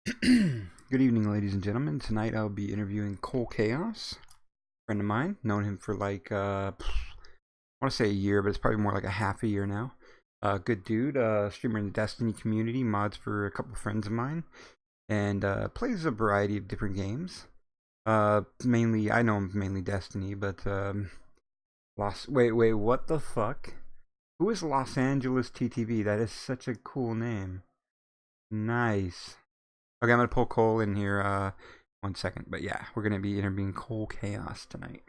Good evening, ladies and gentlemen. Tonight I'll be interviewing KolKhaos, a friend of mine. Known him for I want to say a year, but it's probably more like a half a year now. Good dude, streamer in the Destiny community, mods for a couple friends of mine, and plays a variety of different games. Mainly, I know him mainly Destiny, but wait, what the fuck? Who is Los Angeles TTV? That is such a cool name. Nice. Okay, I'm gonna pull Cole in here. 1 second, but yeah, we're gonna be interviewing KolKhaos tonight.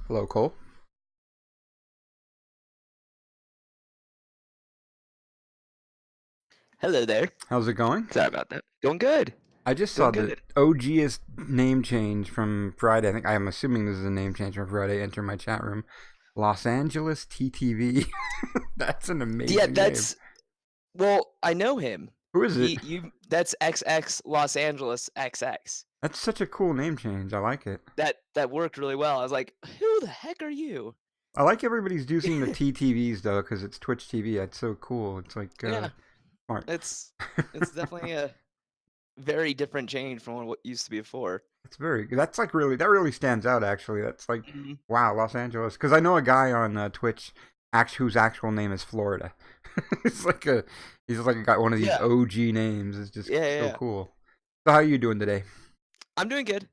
Hello, Cole. Hello there. How's it going? Sorry about that. Going good. I just saw Doing the good. OG's name change from Friday. I'm assuming this is a name change from Friday. Enter my chat room. Los Angeles TTV. That's an Yeah, amazing name. that's well, I know him. Who is it? That's XX Los Angeles XX. That's such a cool name change. I like it. That worked really well. I was like, who the heck are you? I like everybody's using the TTVs though, because it's Twitch TV. That's so cool. It's like Yeah, smart. it's definitely a very different change from what used to be before. It's very good. That's like really that really stands out actually. That's like Mhm. wow, Los Angeles. Because I know a guy on Twitch, whose actual name is Florida. It's like a he's like got one of these Yeah. OG names. It's just Yeah, yeah, so yeah. cool. So how are you doing today? I'm doing good.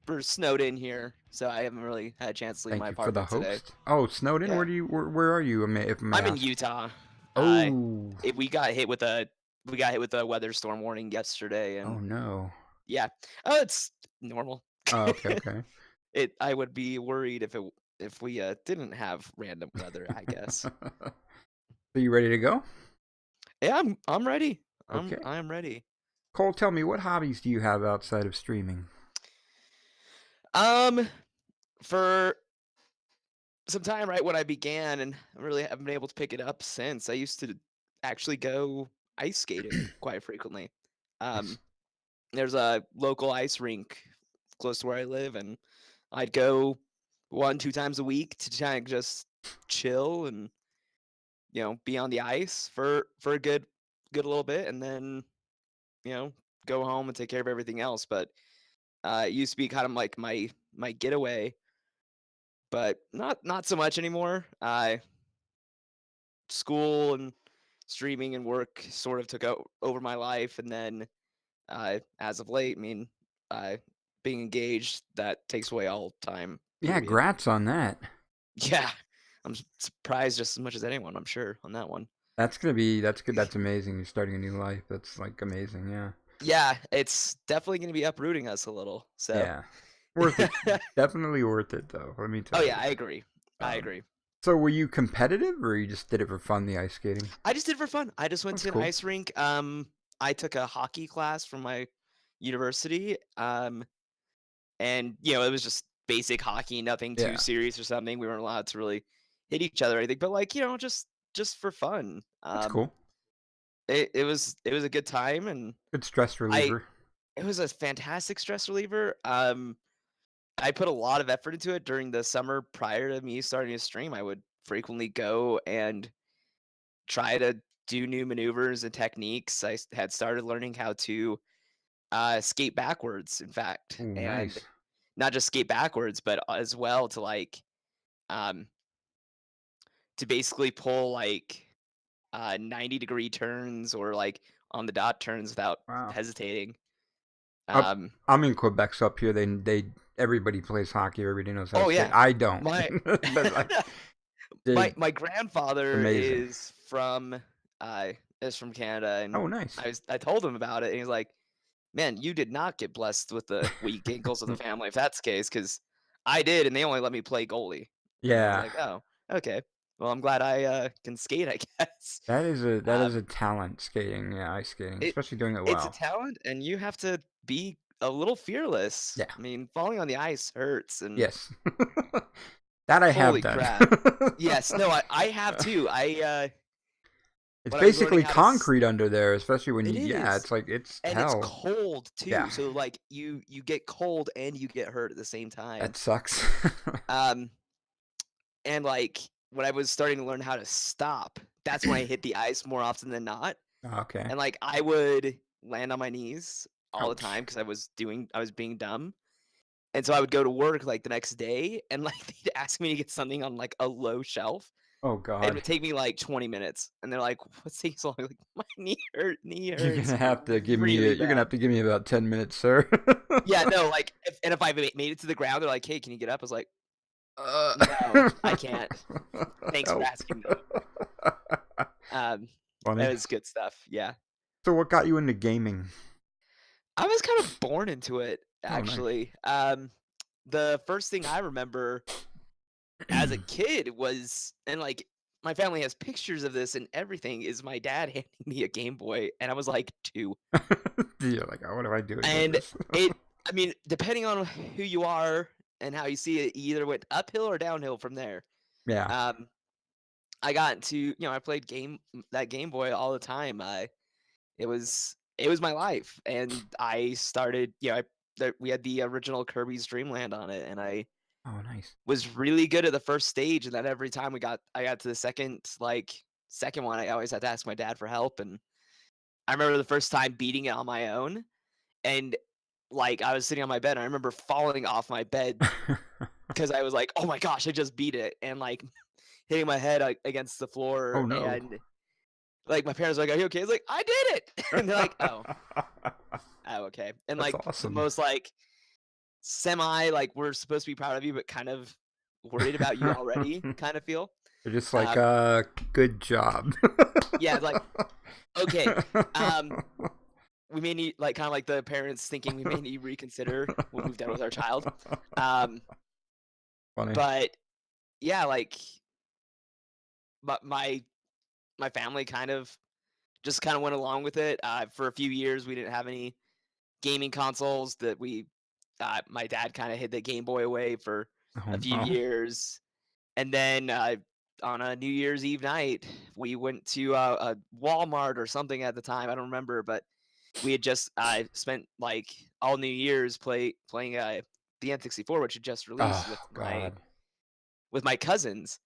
We're snowed in here, so I haven't really had a chance to leave Thank my you for the apartment today. host. Oh, Snowden. Yeah. Where are you? If I may I'm in ask. Utah. Uh, Oh, we got hit with a weather storm warning yesterday, oh and no. yeah, oh, it's normal. Oh, okay, okay. I would be worried if we didn't have random weather, I guess. So you ready to go? Yeah, I'm ready. Okay. I'm ready. Cole, tell me what hobbies do you have outside of streaming? Um, for some time right when I began, and I really haven't been able to pick it up since. I used to actually go ice skating quite frequently. Nice. Um, there's a local ice rink close to where I live, and I'd go 1, 2 times a week to kinda just chill and, be on the ice for a good little bit, and then, you know, go home and take care of everything else, but, it used to be kind of like my getaway, but not so much anymore. School and streaming and work sort of took over my life, and then, as of late, I mean, being engaged, that takes away all time, Yeah, period. grats on that. Yeah, I'm surprised just as much as anyone, I'm sure, on that one. That's good. That's amazing. You're starting a new life. That's like amazing. Yeah. Yeah, it's definitely gonna be uprooting us a little, so Yeah. Worth it. Definitely worth it though. Let me Oh, tell yeah, you. I agree. I Um, agree. so were you competitive or you just did it for fun, the ice skating? I just did it for fun. I just went That's to an cool. ice rink. I took a hockey class from my university, and, it was just basic hockey, nothing too Yeah. serious or something. We weren't allowed to really hit each other or anything, but, like, just for fun. That's cool. It was a good time, and Good stress I reliever. it was a fantastic stress reliever. I put a lot of effort into it during the summer prior to me starting to stream. I would frequently go and try to do new maneuvers and techniques. Had started learning how to skate backwards, in fact, Ooh, and nice. not just skate backwards, but as well to um, to basically pull 90-degree turns or like on the dot turns without Wow. hesitating. Up Um, I'm in Quebec, so up here they everybody plays hockey, everybody knows how to oh skate. yeah, I don't. my But like my it's my grandfather amazing. uh is from Canada, and Oh, nice. I told him about it, and he's like, "Man, you did not get blessed with the weak ankles of the family if that's the case, because I did, and they only let me play goalie." And I was Yeah. like, "Oh, okay. Well, I'm glad I can skate, I guess." That is a Um, talent skating, yeah, ice skating, it especially doing it it's a well. talent, and you have to be a little fearless. Yeah. I mean, falling on the ice hurts, and Yes. That I have holy done. crap. Yes, no, I have too. It's When I was learning basically how to s concrete under there, especially when It yeah, is, it's like it's and it's hell. cold too, Yeah, so, like, you get cold and you get hurt at the same time. that sucks. Um, and, like, when I was starting to learn how to stop, that's when I hit the ice more often than not. Okay. And like I would land on my knees all the Ouch. time because I was being dumb. And so I would go to work like the next day and like they'd ask me to get something on like a low shelf. Oh It God. would take me like 20 minutes. And they're like, what's taking so long? Like, my knee You're hurts gonna have to give me. really You're gonna bad. have to give me about 10 minutes, sir. Yeah, no, like if I made it to the ground, they're like, hey, can you get up? I was like, Uh, no, I can't. Thanks for Help. asking though. Um, Funny. it was good stuff. Yeah. So, what got you into gaming? I was kind of born into it, Oh, nice. actually. The first thing I remember as a kid was, and like my family has pictures of this and everything, is my dad handing me a Game Boy, and I was like 2. You're like, oh, what am I doing with And this? I mean, depending on who you are and how you see it, you either went uphill or downhill from there. Yeah. Um, I got into, I played that Game Boy all the time. It was my life, and I started, we had the original Kirby's Dream Land on it, and I Oh, nice. was really good at the first stage, and then every time I got to the second one, I always had to ask my dad for help. And I remember the first time beating it on my own, and like I was sitting on my bed, and I remember falling off my bed because I was like, "Oh my gosh, I just beat it!" and like hitting my head against the floor, Oh no. and like my parents were like, "Are you okay?" I was like, "I did it!" and they're like, "Oh, oh, okay." And That's like the awesome. most like semi like we're supposed to be proud of you, but kind of worried about you already kind of feel. They're just like, Um, good job. yeah, it's like, okay, um, we may need like kind of like the parents thinking we may need to reconsider what we've done with our child. Um, Funny. but yeah, like but my family kind of just kind of went along with it. For a few years, we didn't have any gaming consoles that my dad kind of hid the Game Boy away for a Oh few no. years. And then on a New Year's Eve night, we went to a Walmart or something at the time. I don't remember, but we had just spent like all New Year's playing the N64, which had just released Oh God. with my cousins.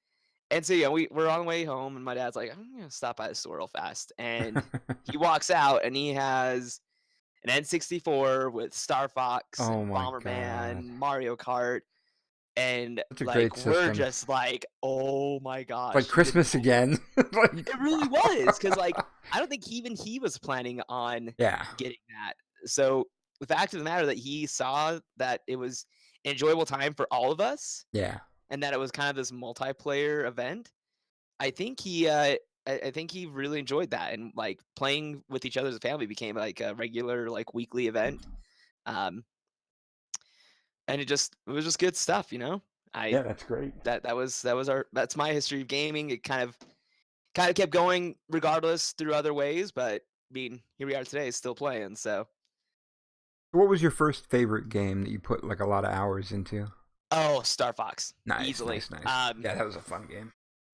And so yeah, we're on the way home, and my dad's like, "I'm gonna stop by the store real fast." And he walks out, and he has an N64 with Star Fox Oh and my God. Bomberman, Mario Kart, and Such a great like we're system. just like, "Oh my Like gosh, you did Christmas that!" again. Like, It really wow. was, because like I don't think he was planning on Yeah. getting that. So the fact of the matter that he saw that it was an enjoyable time for all of us, Yeah. and that it was kind of this multiplayer event, I think I think he really enjoyed that, and like playing with each other as a family became like a regular like weekly event. Um, and it was just good stuff, you know. I Yeah, that's great. that's my history of gaming. It kind of kept going regardless through other ways, but I mean, here we are today, still playing. So, What was your first favorite game that you put like a lot of hours into? oh, Star Fox, Nice, easily. nice, nice. Yeah, that was a fun game.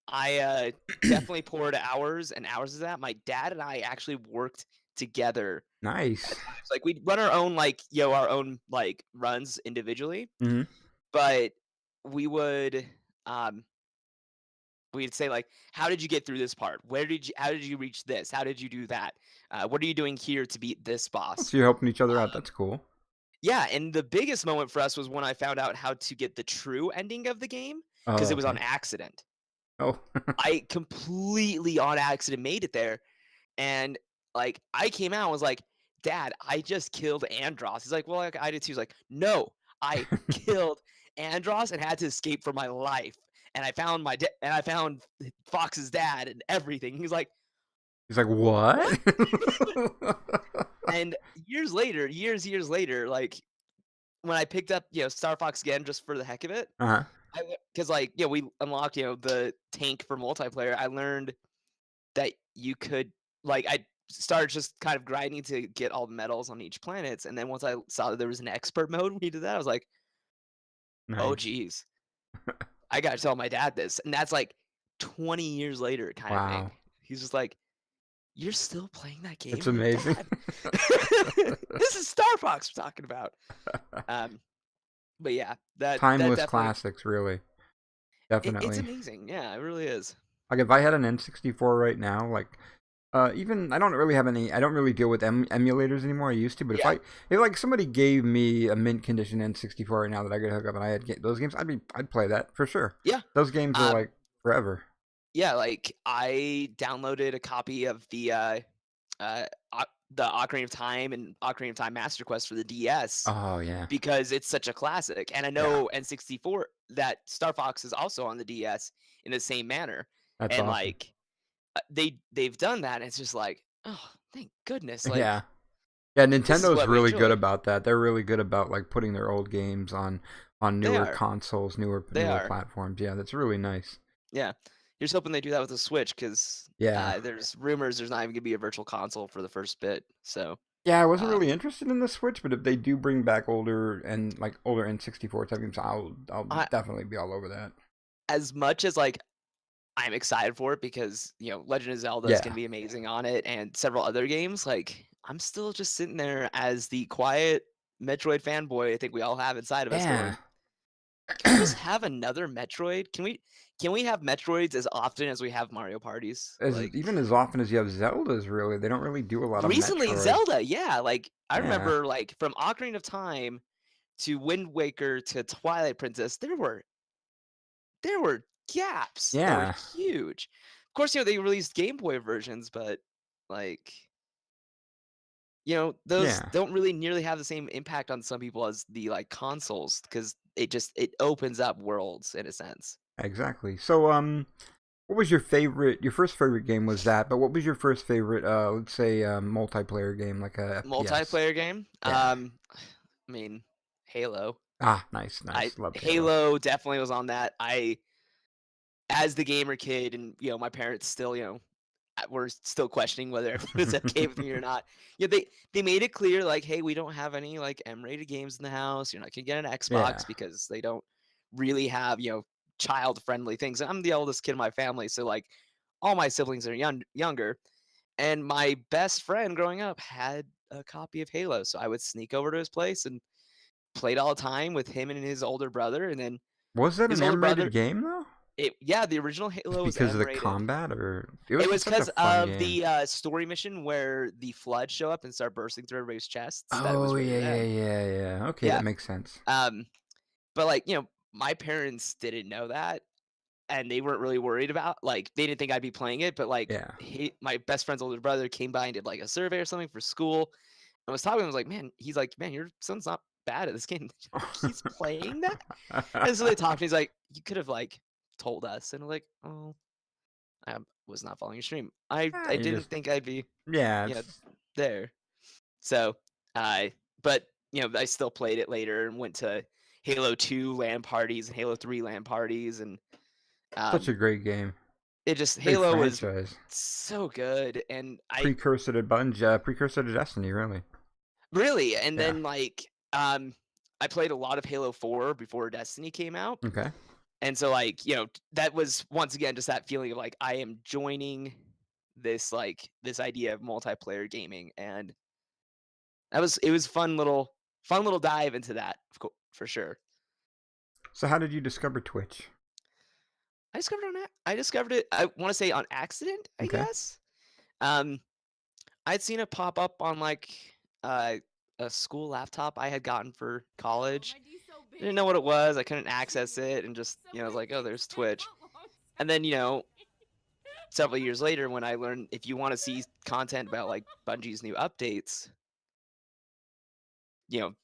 I definitely poured hours and hours of that. My dad and I actually worked together at Nice. times. Like we'd run our own like our own like runs individually, Hmm. but we would um we'd say like, how did you get through this part? How did you reach this? How did you do that? What are you doing here to beat this boss? So you're helping each other out. Um, That's cool. yeah, and the biggest moment for us was when I found out how to get the true ending of the game because Oh, it was on okay. accident. Oh. I completely on accident made it there. And like I came out and was like, "Dad, I just killed Andros." He's like, "Well, like, I did too." He's like, "No, I killed Andros and had to escape for my life. And I found and I found Fox's dad and everything." He's like, He's like, what? "What?" And years later, like when I picked up, Star Fox again just for the heck of it, Uh-huh. because like we unlocked the tank for multiplayer. I learned that you could like I started just kind of grinding to get all the medals on each planet, and then once I saw that there was an expert mode when you did that, I was like, "Oh Nice. geez, I gotta tell my dad this." And that's like 20 years later kind of thing. Wow. He's just like, "You're still playing that It's game?" I'm like, amazing. "Dad, this is Star Fox we're talking about." Um, but yeah, that Timeless definitely classics, really. it's Definitely. amazing. Yeah, it really is. Like if I had an N64 right now, like even I don't really have any. I don't really deal with emulators anymore. I used to, but Yeah. if like somebody gave me a mint condition N64 right now that I could hook up and I had those games, I'd play that for sure. Yeah. Those games are Um, like forever. yeah, like I downloaded a copy of uh, the Ocarina of Time and Ocarina of Time Master Quest for the DS Oh yeah, because it's such a classic. And I yeah, know N64 that Star Fox is also on the DS in the same manner. that's And awesome. like they've done that and it's just like, oh, thank goodness. Yeah, Like yeah. this is Nintendo's what we really good enjoy. about that. They're really good about like putting their old games on They newer are. consoles, They newer are. platforms. Yeah, that's really nice. Yeah. Here's hoping they do that with the Switch because Yeah. there's rumors there's not even gonna be a virtual console for the first bit. So Yeah, I wasn't uh, really interested in the Switch, but if they do bring back older N64 type games, I'll I, definitely be all over that. as much as like I'm excited for it because Legend of Zelda is gonna Yeah. be amazing on it and several other games. Like I'm still just sitting there as the quiet Metroid fanboy. I think we all have inside of us Yeah. going, can we just have another Metroid? Can we have Metroids as often as we have Mario parties? As Like even as often as you have Zeldas, really, they don't really do a lot of recently Metroid. Zelda, yeah. Like I Yeah. remember like from Ocarina of Time to Wind Waker to Twilight Princess, there were gaps that were Yeah. huge. Of course, they released Game Boy versions, but like those Yeah. don't really nearly have the same impact on some people as the like consoles because it opens up worlds in a sense. Exactly. So, what was your favorite? Your first favorite game was that, but what was your first favorite? Let's say multiplayer game, like a FPS. Multiplayer game. Yeah. I mean, Halo. Ah, nice, I nice. Loved Halo. Halo definitely was on that. I as the gamer kid, and my parents still, were still questioning whether everything was okay with me or not. Yeah, they made it clear like, hey, we don't have any like M-rated games in the house. You're not gonna get an Yeah. Xbox because they don't really have child-friendly things. I'm the eldest kid in my family, so like all my siblings are younger, and my best friend growing up had a copy of Halo, so I would sneak over to his place and played all the time with him and his older brother, and then Was that his an older M-rated brother. game though? Yeah, the original Halo was Because of the M-rated. combat, or it It was was just such a because fun of game. the, story mission where the Flood show up and start bursting through everybody's chests that it was Oh rated yeah, yeah, M. yeah, yeah. Okay, that Yeah, makes sense. um, but, like, my parents didn't know that, and they weren't really worried about like, they didn't think I'd be playing it, but, like, Yeah. my best friend's older brother came by and did, like, a survey or something for school, and was talking to him, was like, "Man," he's like, "Man, your son's not bad at this game." He's playing that? And so they talked, and he's like, "You could have, like, told us." And I'm like, "Oh, I was not following your stream. I You didn't just think I'd be, yeah, you know, it's there." So, I but, I still played it later and went to Halo 2 LAN parties and Halo 3 LAN parties, and, such a um, great game. it just Great Halo was franchise. so good, and I Precursor to Destiny, really. really and Yeah. then, like, I played a lot of Halo 4 before Destiny came out, Okay. and so, like, that was once again just that feeling of, like, I am joining this, like, this idea of multiplayer gaming, and it was fun little dive into that, for sure. So how did you discover Twitch? I discovered it, I wanna say on accident, I Okay. guess? Um, I'd seen it pop up on, like, uh, a school laptop I had gotten for college. Didn't know what it was, I couldn't access it, and just, I was like, "Oh, there's Twitch." And then, several years later when I learned if you wanna see content about, like, Bungie's new updates,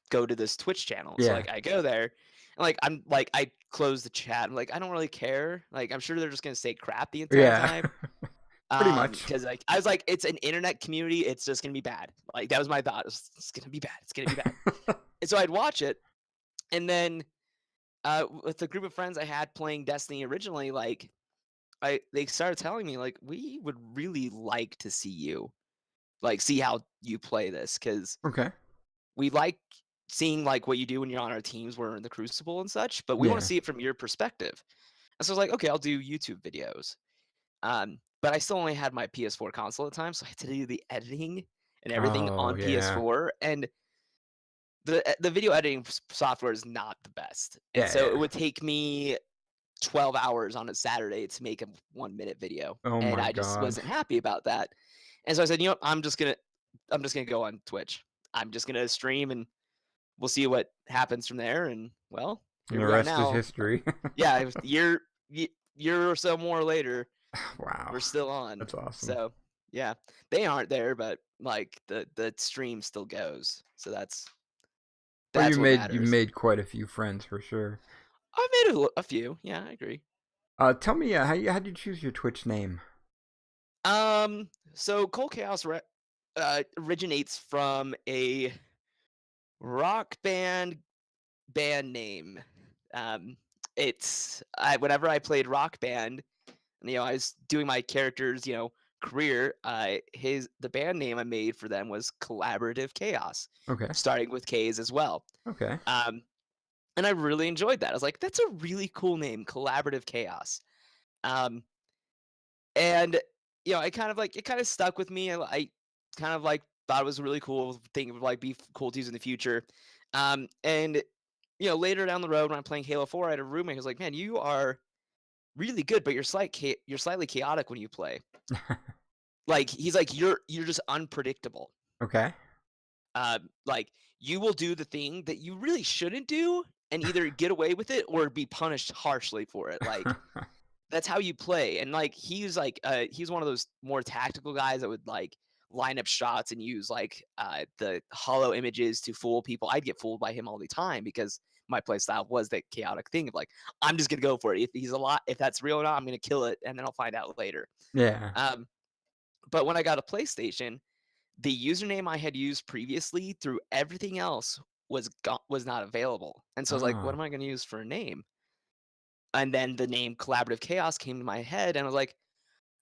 go to this Twitch channel. So Yeah. like I go there and I close the chat. I'm like, I don't really care. Like I'm sure they're just gonna say crap the entire Yeah. time. Pretty much. Because like I was like, it's an internet community, it's just gonna be bad. Like that was my thought. It's gonna be bad. It's gonna be bad. And so I'd watch it, and then with the group of friends I had playing Destiny originally, like they started telling me like we would really like to see you, like see how you play this, because Okay. we like seeing like what you do when you're on our teams where we're in the Crucible and such, but we want to Yeah. see it from your perspective. And so I was like, okay, I'll do YouTube videos. But I still only had my PS4 console at the time, so I had to do the editing and everything Oh, on yeah. PS4, and the video editing software is not the best. And Yeah, so it yeah. would take me 12 hours on a Saturday to make a 1-minute video, Oh and my I just god. wasn't happy about that. And so I said, you know, I'm just gonna go on Twitch. I'm just gonna stream, and we'll see what happens from there. And well, And here the we are rest is now. history. Yeah, it was year or so more later, Wow. we're still on. That's awesome. So yeah, they aren't there, but like the stream still goes. So Well, that's what you've matters. made quite a few friends for sure. I've made a few. Yeah, I agree. Tell me, how'd you choose your Twitch name? So KolKhaos originates from a rock band name. Um, whenever I played Rock Band, I was doing my character's, career. The band name I made for them was Collaborative Chaos, Okay. starting with K's as well. Okay. Um, and I really enjoyed that. I was like, that's a really cool name, Collaborative Chaos. Um, and it kind of stuck with me. I kind of like thought it was a really cool thing. It would like be cool to use in the future. And later down the road when I'm playing Halo 4, I had a roommate who's like, "Man, you are really good, but you're slightly chaotic when you play." Like he's like, "You're just unpredictable. Okay. Like you will do the thing that you really shouldn't do and either get away with it or be punished harshly for it." Like that's how you play. And like he's one of those more tactical guys that would like line up shots and use like the hollow images to fool people. I'd get fooled by him all the time because my play style was that chaotic thing of like, I'm just gonna go for it. If that's real or not, I'm gonna kill it and then I'll find out later. Yeah. um but when I got a PlayStation, the username I had used previously through everything else was not available. And so I was like, what Oh. am I going to use for a name? And then the name Collaborative Chaos came to my head, and I was like,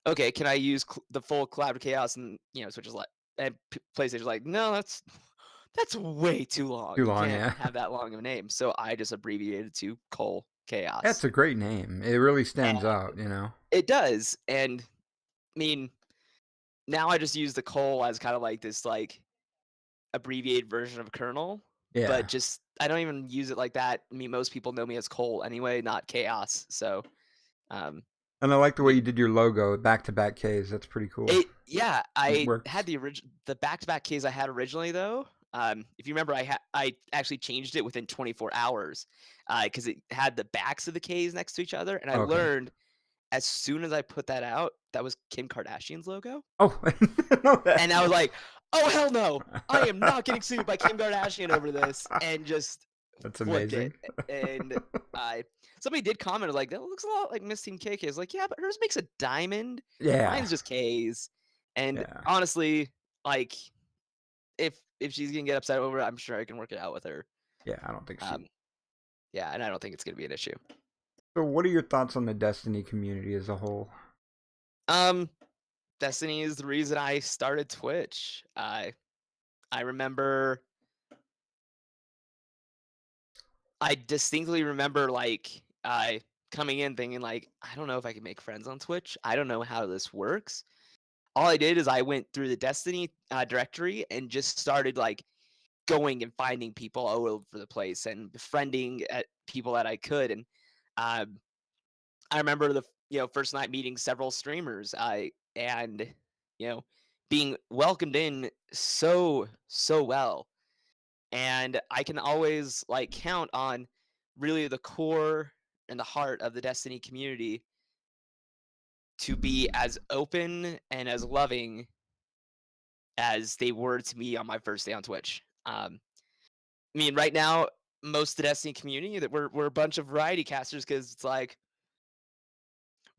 okay, can I use the full Collaborative Chaos? And Switch is like, and PlayStation's like, no, that's way too long. Too You long, can't yeah. have that long of a name. So I just abbreviated to Col That's Chaos. a great name. It really And stands out, you know? it does. And I mean, now I just use the Col as kind of like this like abbreviated version of Kernel, but Yeah. just I don't even use it like that. I mean, most people know me as Cole anyway, not Chaos. So um And I like the I way you mean, did your logo, back-to-back Ks. That's pretty cool. It I had works. the back-to-back keys I had originally though. If you remember, I actually changed it within 24 hours because it had the backs of the Ks next to each other, and I Okay. learned as soon as I put that out, that was Kim Kardashian's logo. Oh, I didn't know that. And I was like, "Oh hell no! I am not getting sued by Kim Kardashian over this," and just That's flipped it. amazing. And I somebody did comment like, "That looks a lot like Miss Team KK." I was like, "Yeah, but hers makes a diamond. Yeah. Mine's just K's." And Yeah. honestly, like, if she's gonna get upset over it, I'm sure I can work it out with her. Yeah, I don't think she. Um, yeah, and I don't think it's gonna be an issue. So, what are your thoughts on the Destiny community as a whole? Um, Destiny is the reason I started Twitch. I remember I distinctly remember like coming in thinking like, I don't know if I can make friends on Twitch. I don't know how this works. All I did is I went through the Destiny directory and just started like going and finding people all over the place and befriending at people that I could. And um, I remember the first night meeting several streamers. And you know being welcomed in so well. And I can always like count on really the core and the heart of the Destiny community to be as open and as loving as they were to me on my first day on Twitch. I mean, right now, most of the Destiny community that we're a bunch of variety casters because it's like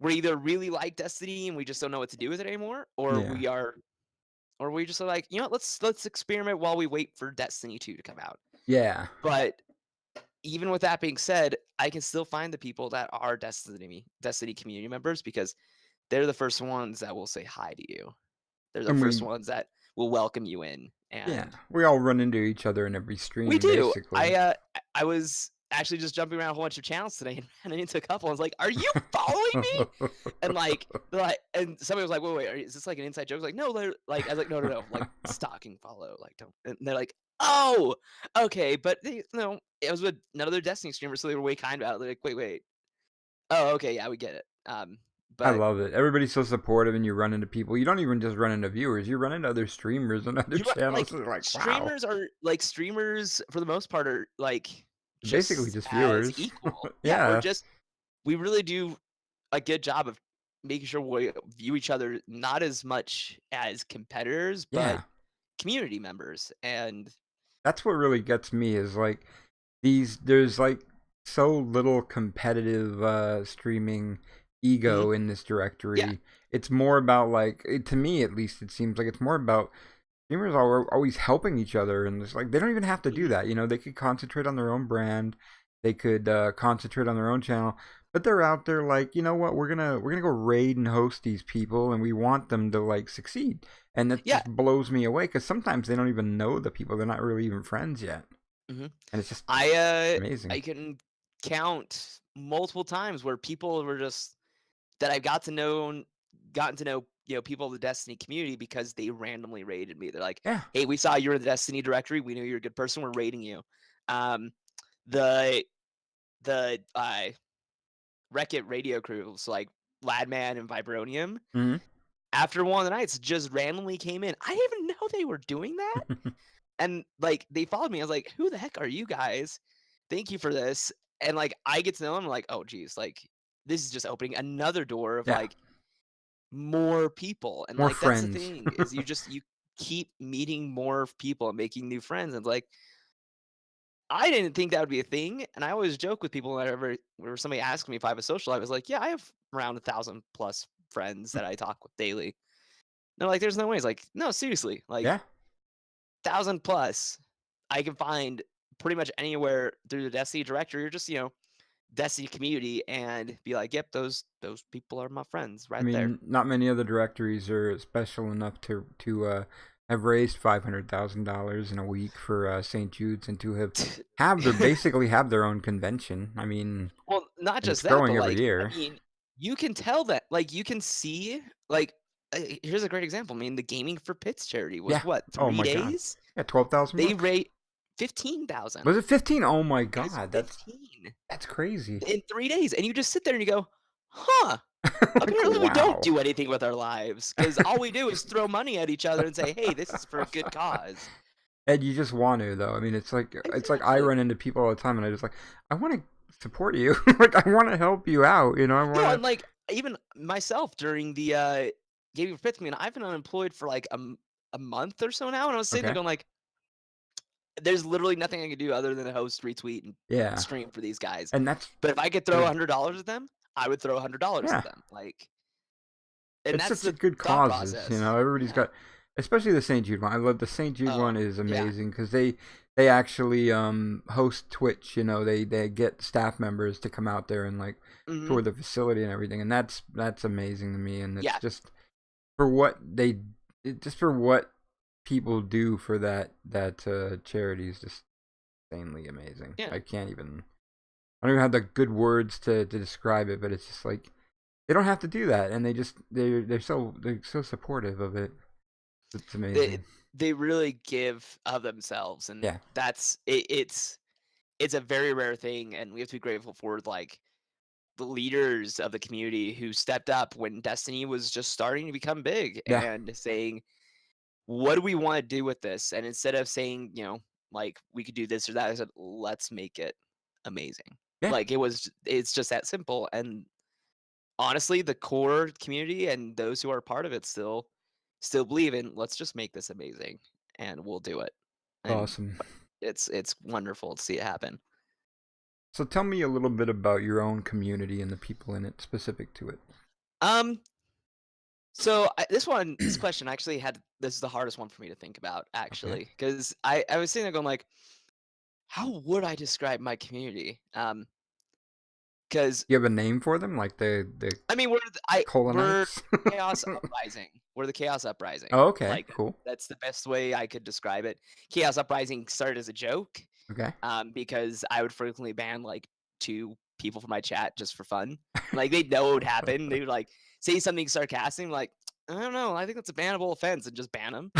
we're either really like Destiny and we just don't know what to do with it anymore, Yeah. or we just are like, let's experiment while we wait for Destiny 2 to come out. Yeah. But even with that being said, I can still find the people that are Destiny community members because they're the first ones that will say hi to you. They're the And first ones that will welcome you in. yeah, And we all run into each other in every we stream, do. basically. I was actually just jumping around a whole bunch of channels today and ran into a couple. I was like, "Are you following me?" And and somebody was like, "Wait, is this like an inside joke?" I was like, "No, they're like," I was like, "No, like stalking, follow, like don't." And they're like, "Oh, okay," but it was with another Destiny streamer, so they were way kind about it. They're like, "Wait." Oh, okay, yeah, we get it. I But love it. Everybody's so supportive, and you run into people. You don't even just run into viewers. You run into other streamers and other you're right, channels. like And like, wow, streamers for the most part are like basically just just as viewers. equal. Yeah, Yeah, we really do a good job of making sure we view each other not as much as competitors, but yeah. community members. And That's what really gets me is like there's like so little competitive streaming mhm, ego in this yeah, directory. It's more about like to me at least it seems like it's more about streamers are always helping each other, and it's like they don't even have to do mhm, that. They could concentrate on their own brand, they could concentrate on their own channel, but they're out there like, you know what, we're gonna go raid and host these people, and we want them to like succeed, and that yeah. just blows me away because sometimes they don't even know the people, they're not really even friends yet, Mhm. and it's just I amazing. can count multiple times where people were just that I've gotten to know, people of the Destiny community because they randomly raided me. They're like, Yeah. "Hey, we saw you're in the Destiny directory. We knew you're a good person. We're raiding you." Um, the the Wreck-It radio crew, so like Ladman and Vibronium, Hmm. after one of the nights just randomly came in. I didn't even know they were doing that. And like they followed me. I was like, "Who the heck are you guys? Thank you for this." And like I get to know them, I'm like, "Oh geez, like this is just opening another door of Yeah. like more people." And More like that's the friends. thing is you keep meeting more people and making new friends. And like I didn't think that would be a thing. And I always joke with people whenever somebody asks me if I have a social life, I was like, "Yeah, I have around 1,000 plus friends that I talk with daily." No, like there's no ways. Like, no, seriously, like Yeah. 1,000 plus, I can find pretty much anywhere through the Destiny directory or just, Destiny community and be like, "Yep, those people are my friends I right there." mean, not many other directories are special enough to have raised $500,000 in a week for St. Jude's, and to have their basically have their own convention. I mean, Well, not and it's just that, but growing every like, I year. mean, you can tell that, like, you can see, like, here's a great example. I mean, the Gaming for Pits charity was Yeah. what, Oh 3 my God. days? Yeah, 12,000 They bucks. rate 15,000. Was it 15? Oh my It was God, that's 15 that's crazy. in 3 days, and you just sit there and you go, "Huh." Like, Apparently, we don't wow. do anything with our lives because all we do is throw money at each other and say, "Hey, this is for a good cause." And you just want to though. I mean, it's like I Exactly. run into people all the time, and I just like I want to support you. Like I want to help you out. I No, want and like even myself during the gaming for Pits, I mean, I've been unemployed for like a month or so now, and I was to. sitting there Okay. going like, "There's literally nothing I can do other than host, retweet, and Yeah, stream for these guys." and that's But if I could throw good. $100 at them, I would throw $100 at Yeah, them. Like, and it's that's such a the good thought causes. process. Everybody's Yeah. got, especially the St. Jude one. I love the St. Jude Oh, one is yeah. amazing because they actually host Twitch. They get staff members to come out there and like Hmm. tour the facility and everything, and that's amazing to me. And it's Yeah. just for what just for what people do for that charity is just insanely amazing. Yeah. I don't even have the good words to describe it, but it's just like they don't have to do that, and they're so supportive of it. It's They amazing. they really give of themselves, and Yeah, that's it, it's a very rare thing, and we have to be grateful for like the leaders of the community who stepped up when Destiny was just starting to become big yeah, and saying, "What do we want to do with this?" And instead of saying, like we could do this or that, I said, "Let's make it amazing." yeah. Like it's just that simple. And honestly, the core community and those who are part of it still believe in, let's just make this amazing and we'll do it. And Awesome. it's wonderful to see it happen. So tell me a little bit about your own community and the people in it specific to it. Um so this question actually this is the hardest one for me to think about Okay. actually, because I was sitting there going like, how would I describe my community? Because You have a name for them, like the I mean, we're colonites? Chaos Uprising. We're the Chaos Uprising. Oh, okay, Like cool. that's the best way I could describe it. Chaos Uprising started as a joke, Okay. because I would frequently ban like 2 people from my chat just for fun. Like they'd know what would happen. They would like say something sarcastic, like, "I don't know, I think that's a bannable offense," and just ban them.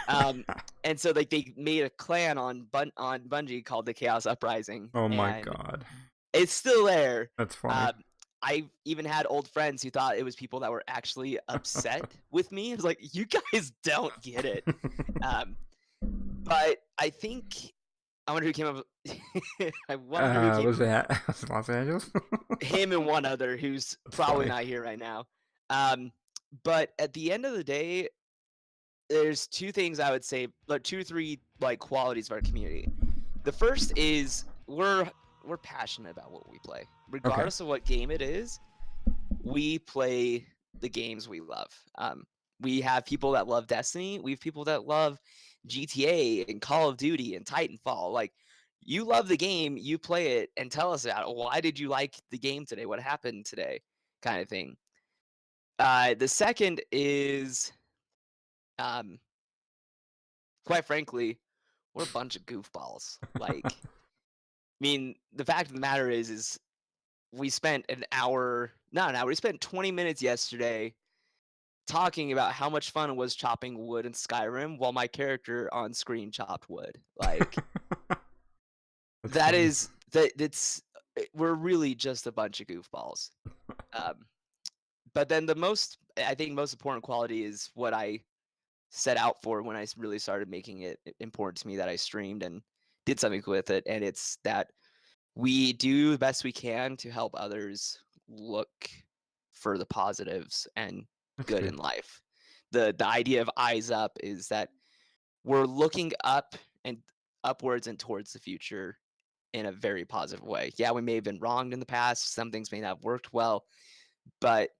Um, and so like they made a clan on Bungie called the Chaos Uprising, Oh my and god, it's still there. that's funny. Um, I even had old friends who thought it was people that were actually upset with me. It's like, you guys don't get it. Um, but I think I wonder who came up. I wonder who came Was up. that was it Los Angeles? Him and one other who's That's probably funny. not here right now. Um, but at the end of the day, there's two things I would say, like 2 or 3 like qualities of our community. The first is we're passionate about what we play, Okay. regardless of what game it is. We play the games we love. We have people that love Destiny. We have people that love GTA and Call of Duty and Titanfall. Like, you love the game, you play it, and tell us about it. Why did you like the game today? What happened today? Kind of thing. The second is, um, quite frankly, we're a bunch of goofballs. Like, I mean, the fact of the matter is we spent an hour, not an hour, we spent 20 minutes yesterday talking about how much fun it was chopping wood in Skyrim while my character on screen chopped wood. Like, That's that funny. is that's we're really just a bunch of goofballs. Um, but then I think most important quality is what I set out for when I really started making it important to me that I streamed and did something with it, and it's that we do the best we can to help others look for the positives and That's good good. in life. The idea of eyes up is that we're looking up and upwards and towards the future in a very positive way. Yeah, we may have been wronged in the past. Some things may not have worked well, but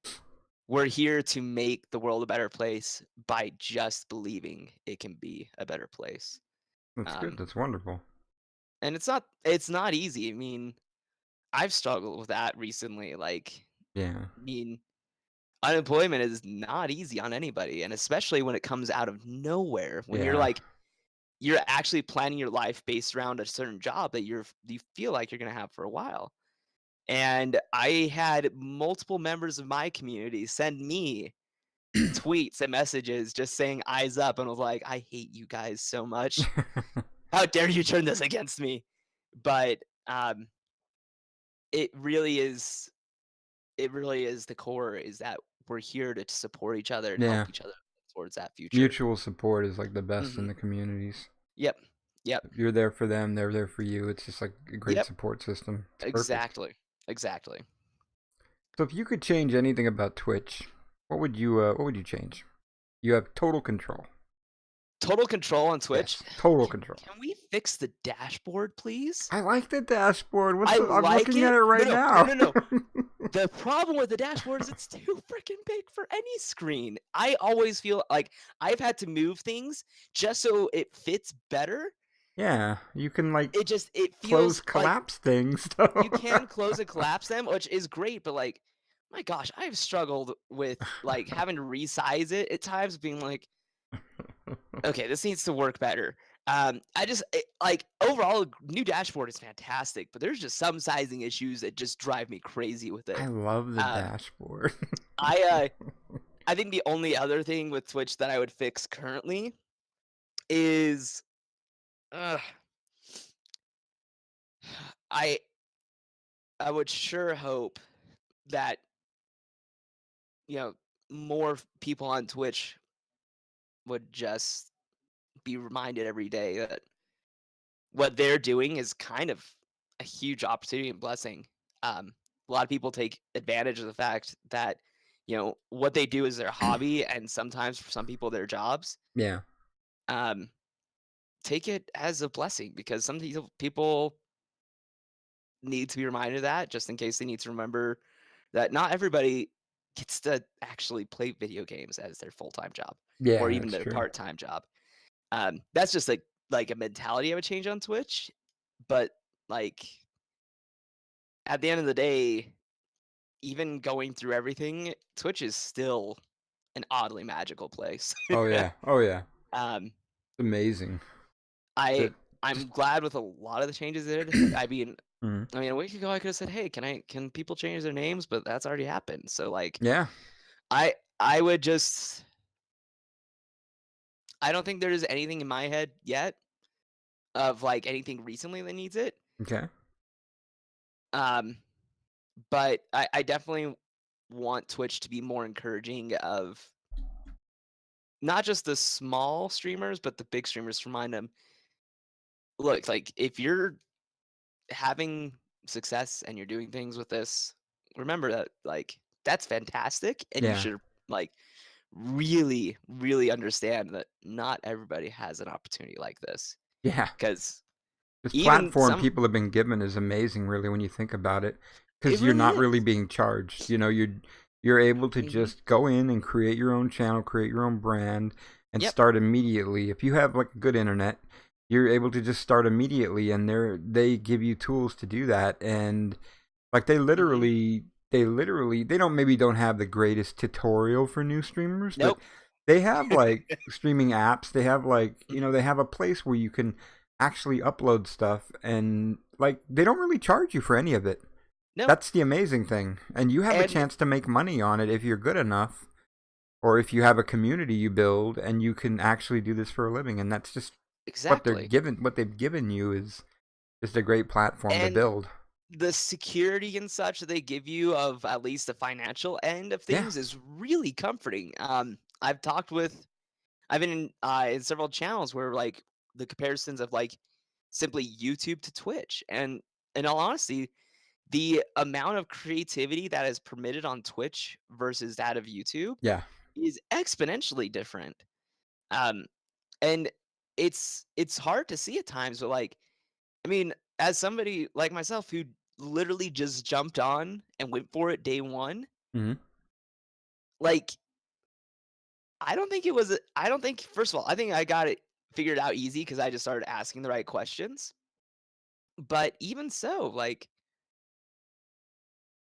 we're here to make the world a better place by just believing it can be a better place. That's good. Um, That's wonderful. and it's not easy. I mean, I've struggled with that recently. Like, Yeah. I mean, unemployment is not easy on anybody, and especially when it comes out of nowhere. When Yeah. you're actually planning your life based around a certain job that you feel like you're gonna have for a while. And I had multiple members of my community send me tweets and messages just saying eyes up, and I was like, I hate you guys so much. How dare you turn this against me? But it really is the core is that we're here to support each other and Yeah. help each other towards that future. Mutual support is like the best in Hmm. the communities. Yep. Yep. You're there for them, they're there for you. It's just like a great Yep. support system. It's perfect. Exactly. Exactly. So if you could change anything about Twitch, what would you change? You have total control. Total control on Twitch. Yes, total Can, control. can we fix the dashboard, please? I like the dashboard. I I'm like looking at it. it No, right no, no, now. no, no. The problem with the dashboard is it's too freaking big for any screen. I always feel like I've had to move things just so it fits better. Yeah, you can like It close feels like collapse things. you So. can close and collapse them, which is great, but like, my gosh, I've struggled with like having to resize it at times, being like, okay, this needs to work better. Like, overall, new dashboard is fantastic, but there's just some sizing issues that just drive me crazy with I it. love the Um, dashboard. I think the only other thing with Twitch that I would fix currently is, uh, I I would sure hope that, you know, more people on Twitch would just be reminded every day that what they're doing is kind of a huge opportunity and blessing. A lot of people take advantage of the fact that, what they do is their hobby, and sometimes for some people, their jobs. Yeah. Um, Take it as a blessing because some people need to be reminded of that just in case they need to remember that not everybody gets to actually play video games as their full-time job or Yeah, even that's their true. part-time job. That's just like a mentality I would change on Twitch, but like at the end of the day, even going through everything, Twitch is still an oddly magical place. Oh yeah. Oh yeah. um, It's amazing. I That I'm just glad with a lot of the changes they did. mm. I mean, a week ago I could have said, "Hey, can people change their names?" But that's already happened. So like, Yeah. I would just I don't think there's anything in my head yet of like anything recently that needs it. Okay. Um, But I definitely want Twitch to be more encouraging of not just the small streamers, but the big streamers to remind them, look, like if you're having success and you're doing things with this, remember that like that's fantastic and you Yeah. should like really, really understand that not everybody has an opportunity like this. Yeah. Because This even platform some people have been given is amazing, really, when you think about it, it because you're really not really is. being charged. You're able to Hmm. just go in and create your own channel, create your own brand, and Yep. start immediately. If you have like good internet, you're able to just start immediately, and they give you tools to do that. And like Hmm. they don't have the greatest tutorial for new streamers, but Nope. they have like streaming apps. They have like, Hmm. they have a place where you can actually upload stuff, and like they don't really charge you for any of it. Nope. That's the amazing thing. And you have a And chance to make money on it if you're good enough, or if you have a community you build and you can actually do this for a living. And that's just exactly. what they've given you is just a great platform to And build. the security and such that they give you of at least the financial end of Yeah. things is really comforting. I've been in several channels where like the comparisons of like simply YouTube to Twitch, and in all honesty, the amount of creativity that is permitted on Twitch versus that of YouTube Yeah. is exponentially different. Um, and it's hard to see at times, but like I mean, as somebody like myself who literally just jumped on and went for it day one, Mhm. like I don't think first of all, I think I got it figured out easy because I just started asking the right questions. But even so, like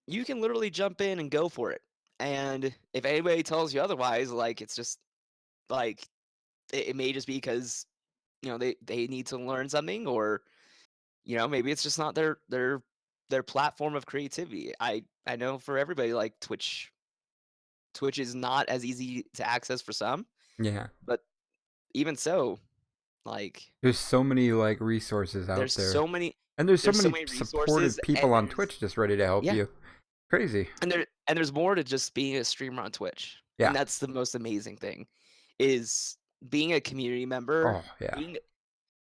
you can literally jump in and go for it. And if anybody tells you otherwise, like it's just like it may just be because they need to learn something, or maybe it's just not their platform of creativity. I know for everybody like Twitch is not as easy to access for some, Yeah. but even so, like There's so many like resources out there's there. so many And there's so there's so many many resources, supportive people and on Twitch just ready to help yeah, you. Crazy. and there's more to just being a streamer on Twitch. And Yeah. that's the most amazing thing is being a community member, Oh, yeah.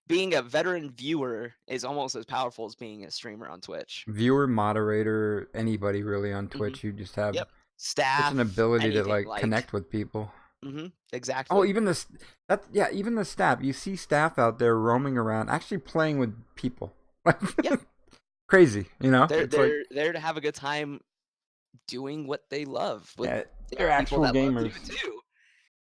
being a veteran viewer is almost as powerful as being a streamer on Twitch. Viewer, moderator, anybody really on Hmm. Twitch, you just have Yep. such an Staff, ability to anything like like connect with people. Oh, exactly. even even the staff. You see staff out there roaming around, actually playing with people. Like Yeah. crazy, you know? They're It's like, they're there to have a good time doing what they love with yeah, they're people actual that love to do gamers. it too.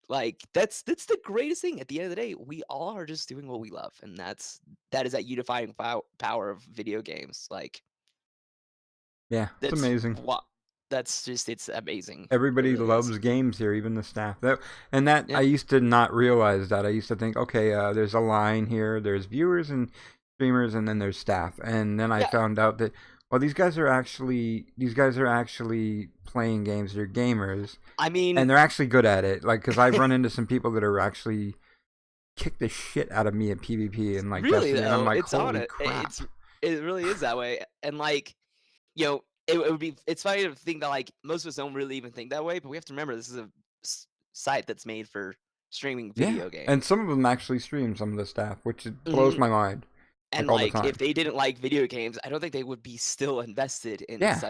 Like that's the greatest thing. At the end of the day, we all are just doing what we love, and that is that unifying power of video games. Like Yeah, it's that's amazing. what that's just it's amazing. It Everybody really is. loves games here, even the staff. That I Yeah. used to not realize that. I used to think, okay, there's a line here. There's viewers and streamers, and then there's staff. And then I Yeah. found out that, well, these guys are actually playing games. They're gamers, I mean, and they're actually good at it. Like, because I've run into some people that are actually kick the shit out of me at PvP and like really Destiny, and I'm though, like, it's on holy it. crap. It really is that way. And like, it would be it's funny to think that like most of us don't really even think that way, but we have to remember this is a site that's made for streaming Yeah, video and games. some of them actually stream some of the staff, which it blows Hmm. my mind, like And all the like if time. they didn't like video games, I don't think they would be still invested Yeah,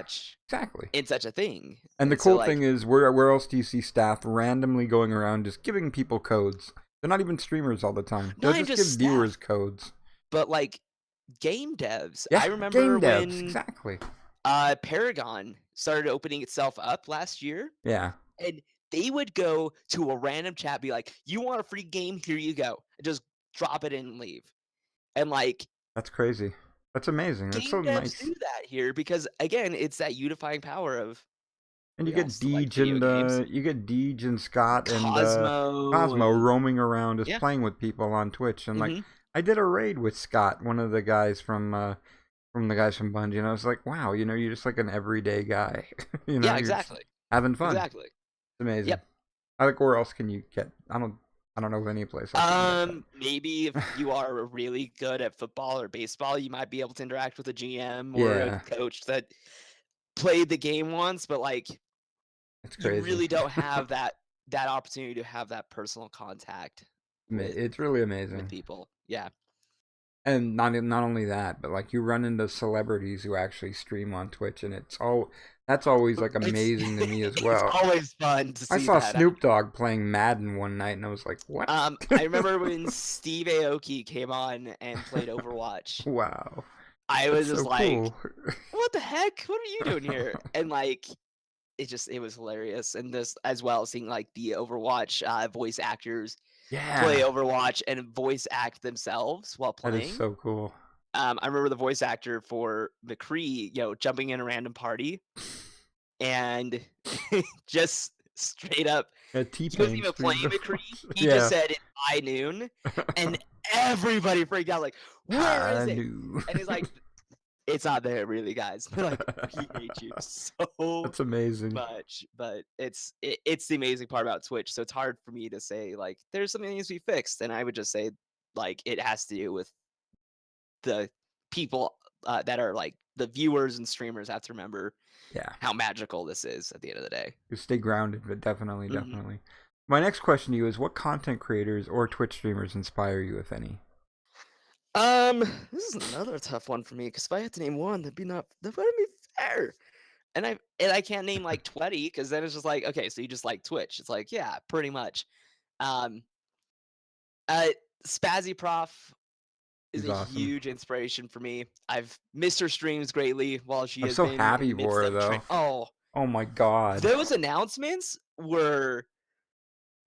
exactly. in such a thing. And the And so cool like thing is, where else do you see staff randomly going around just giving people codes? They're not even streamers all the time. They'll not even just give just viewers staff, codes. but like game devs. Yeah, I remember game devs, when exactly. Paragon started opening itself up last year, Yeah, and they would go to a random chat, be like, "You want a free game? Here you go," and just drop it in and leave. And like that's crazy. That's amazing. That's so game devs nice. do that here because again, it's that unifying power of And we all like video games. You get Deej and Scott and Cosmo Cosmo and roaming around just yeah. playing with people on Twitch. And like, Hmm. I did a raid with Scott, one of the guys from the guys from Bungie, and I was like, wow, you're just like an everyday guy. Yeah, You're just exactly. having fun. It's Exactly. amazing. Yep. I like, where else can you get? I don't know of any place else you can get that. Maybe if you are really good at football or baseball, you might be able to interact with a GM or a Yeah, coach that played the game once, but like It's you crazy. really don't have that opportunity to have that personal contact with It's really with amazing. people. Yeah. And not only that, but like you run into celebrities who actually stream on Twitch, and that's always like It's amazing to me as it's well. always fun to I see saw that. Snoop Dogg playing Madden one night, and I was like, "What?" I remember when Steve Aoki came on and played Overwatch. Wow, I that's was just so like, cool. "What the heck? What are you doing here?" And like, it was hilarious. And this as well, seeing like the Overwatch voice actors play Yeah, Overwatch and voice act themselves while that is playing. so cool. I remember the voice actor for McCree, jumping in a random party and just straight up, he wasn't T-Pain even streamed playing McCree. Overwatch. He just Yeah, said it's high noon, and everybody freaked out, like, "Where I is it?" knew. And he's like, "It's not there, really, guys." They're like, "We hate you so That's amazing. much," but it's the amazing part about Twitch. So it's hard for me to say like there's something that needs to be fixed, and I would just say like it has to do with the people that are like the viewers and streamers have to remember Yeah, how magical this is at the end of the day. you stay grounded, but definitely, Mhm. definitely. My next question to you is: what content creators or Twitch streamers inspire you, if any? Um, this is another tough one for me because if I had to name one, that wouldn't be fair. And I can't name like 20 because then it's just like, okay, so you just like Twitch. It's like, yeah, pretty much. Um, uh, Spazzy Prof is He's a awesome. huge inspiration for me. I've missed her streams greatly while she I'm has so been in happy the midst for her of though. oh, Oh my god. those announcements were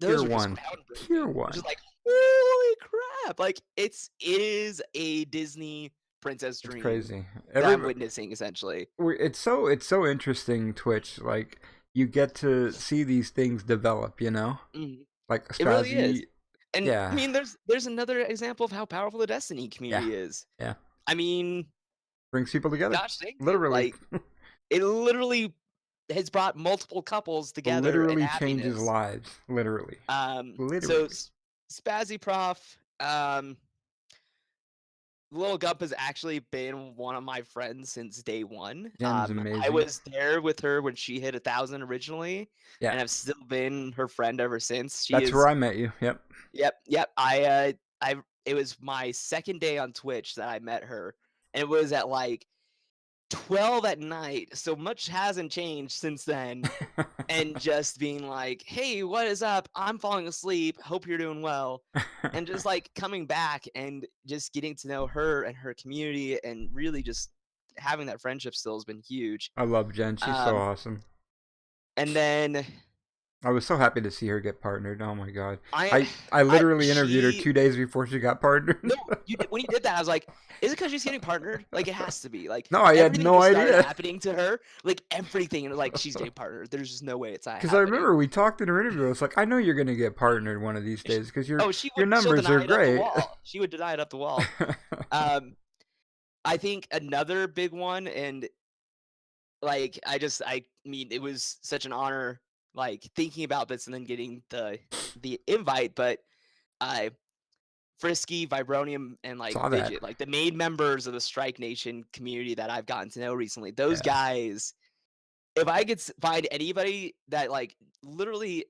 Tier those were just one. Tier groundbreaking. It's one. just like, holy crap! Like it is a Disney princess It's dream crazy. that Every I'm witnessing essentially. it's so interesting. Twitch, like you get to see these things develop. Mhm. Like It really is. Spazzy. And I Yeah, mean, there's another example of how powerful the Destiny yeah, community is. yeah. I mean, Brings people together. gosh dang it! Literally, Like it literally has brought multiple couples together in literally changes happiness. lives. Literally, So literally. Spazzy Prof, Little Gump has actually been one of my friends since day one. Jen's I amazing. was there with her when she hit 1,000 originally, Yeah, and I've still been her friend ever since. She that's where is I met you. Yep. Yep. It was my second day on Twitch that I met her, and it was at like 12 at night. So much hasn't changed since then. And just being like, "Hey, what is up? I'm falling asleep. Hope you're doing well." And just like coming back and just getting to know her and her community and really just having that friendship still has been huge. I love Jen. She's so Um, awesome. and then I was so happy to see her get partnered. Oh my god. I, I I literally interviewed her she 2 days before she got partnered. no, when you did that, I was like, is it because she's getting partnered? Like, it has to be. Like, No, I had everything no just started idea. happening to her. Like, everything. And like, she's getting partnered. There's just no way it's not Because I happening. remember we talked in her interview. I was like, I know you're gonna get partnered one of these Sh days because Oh, your she'll numbers deny are it up the great. wall. She would deny it up the wall. Um, I think another big one, and like, I mean, it was such an honor, like, thinking about this and then getting the invite, but, uh, Frisky, Vibronium, and like Saw that. Fidget, like the main members of the Strike Nation community that I've gotten to know recently. Those Yeah, guys, if I could find anybody that like literally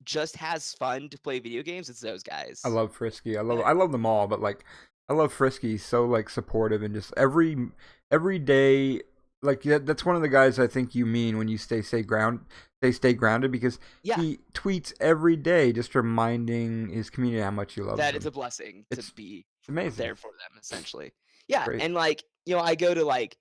just has fun to play video games, it's those I guys. love Frisky. That I love them all, but like I love Frisky. He's so like supportive and just every day. Like that's one of the guys I think you mean when you stay grounded because yeah, he tweets every day just reminding his community how much he loves that it's them. a blessing to It's be amazing. there for them, essentially. It's Yeah, great. and like I go to like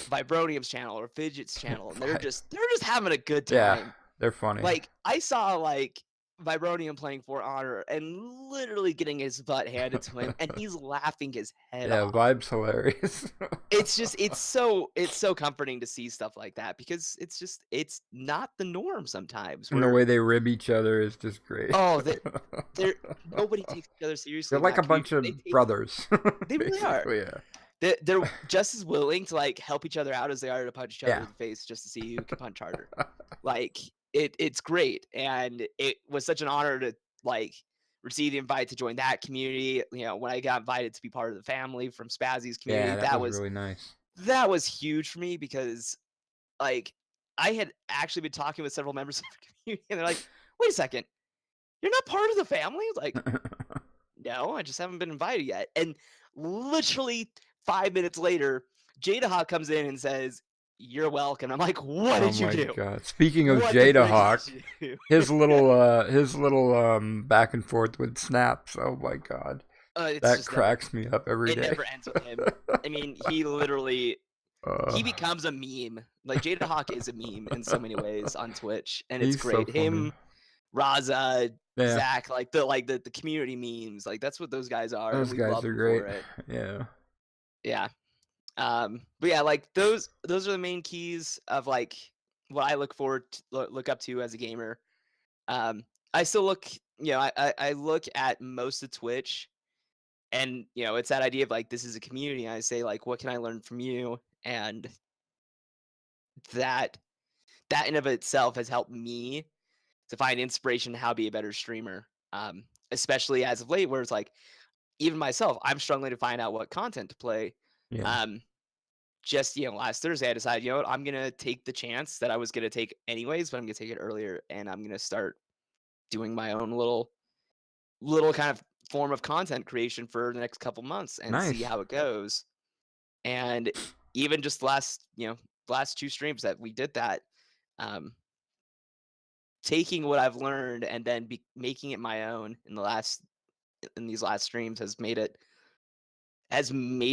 Vibronium's channel or Fidget's channel, and Five. they're just having a good Yeah, time. they're funny. Like, I saw, like, Vibronium playing For Honor and literally getting his butt handed to him, and he's laughing his head Yeah, off. Vibe's hilarious. It's just it's so comforting to see stuff like that because it's not the norm sometimes And the where, way they rib each other is just great. oh, they're nobody takes each other seriously They're in like a that bunch community. of brothers, They really are. basically. Yeah. They're just as willing to, like, help each other out as they are to punch each other Yeah. in the face just to see who can punch harder. Like, it's great, and it was such an honor to, like, receive the invite to join that community. When I got invited to be part of the family from Spazzy's community, Yeah, that was really nice. that was huge for me because like, I had actually been talking with several members of the community, and they're like, "Wait a second, you're not part of the family?" Like, "No, I just haven't been invited yet." And literally 5 minutes later, JCDavey comes in and says, "You're welcome." I'm like, "What Oh did you my do? god. Speaking of What the Jada frick Hawk, did you do?" his little back and forth with snaps. Oh my god. It's That just never cracks me up every it day. never ends with him. I mean, he literally uh, he becomes a meme. Like, JCDavey is a meme in so many ways on Twitch, and it's he's so great. funny. Him, Raza, Yeah, Zach, like the community memes, like that's what those guys are, and those we guys love are them great. for it. Yeah. Yeah. But yeah, like those are the main keys of like what I look forward to look up to as a gamer. I still look, I look at most of Twitch, and it's that idea of like this is a community. I say like, what can I learn from you? And that that in of itself has helped me to find inspiration how to be a better streamer. Especially as of late, where it's like even myself, I'm struggling to find out what content to play. Yeah. Um, just last Thursday I decided, what, I'm gonna take the chance that I was gonna take anyways, but I'm gonna take it earlier, and I'm gonna start doing my own little kind of form of content creation for the next couple months and see Nice. how it goes. And even just last two streams that we did that, um, taking what I've learned and then making it my own in these last streams has made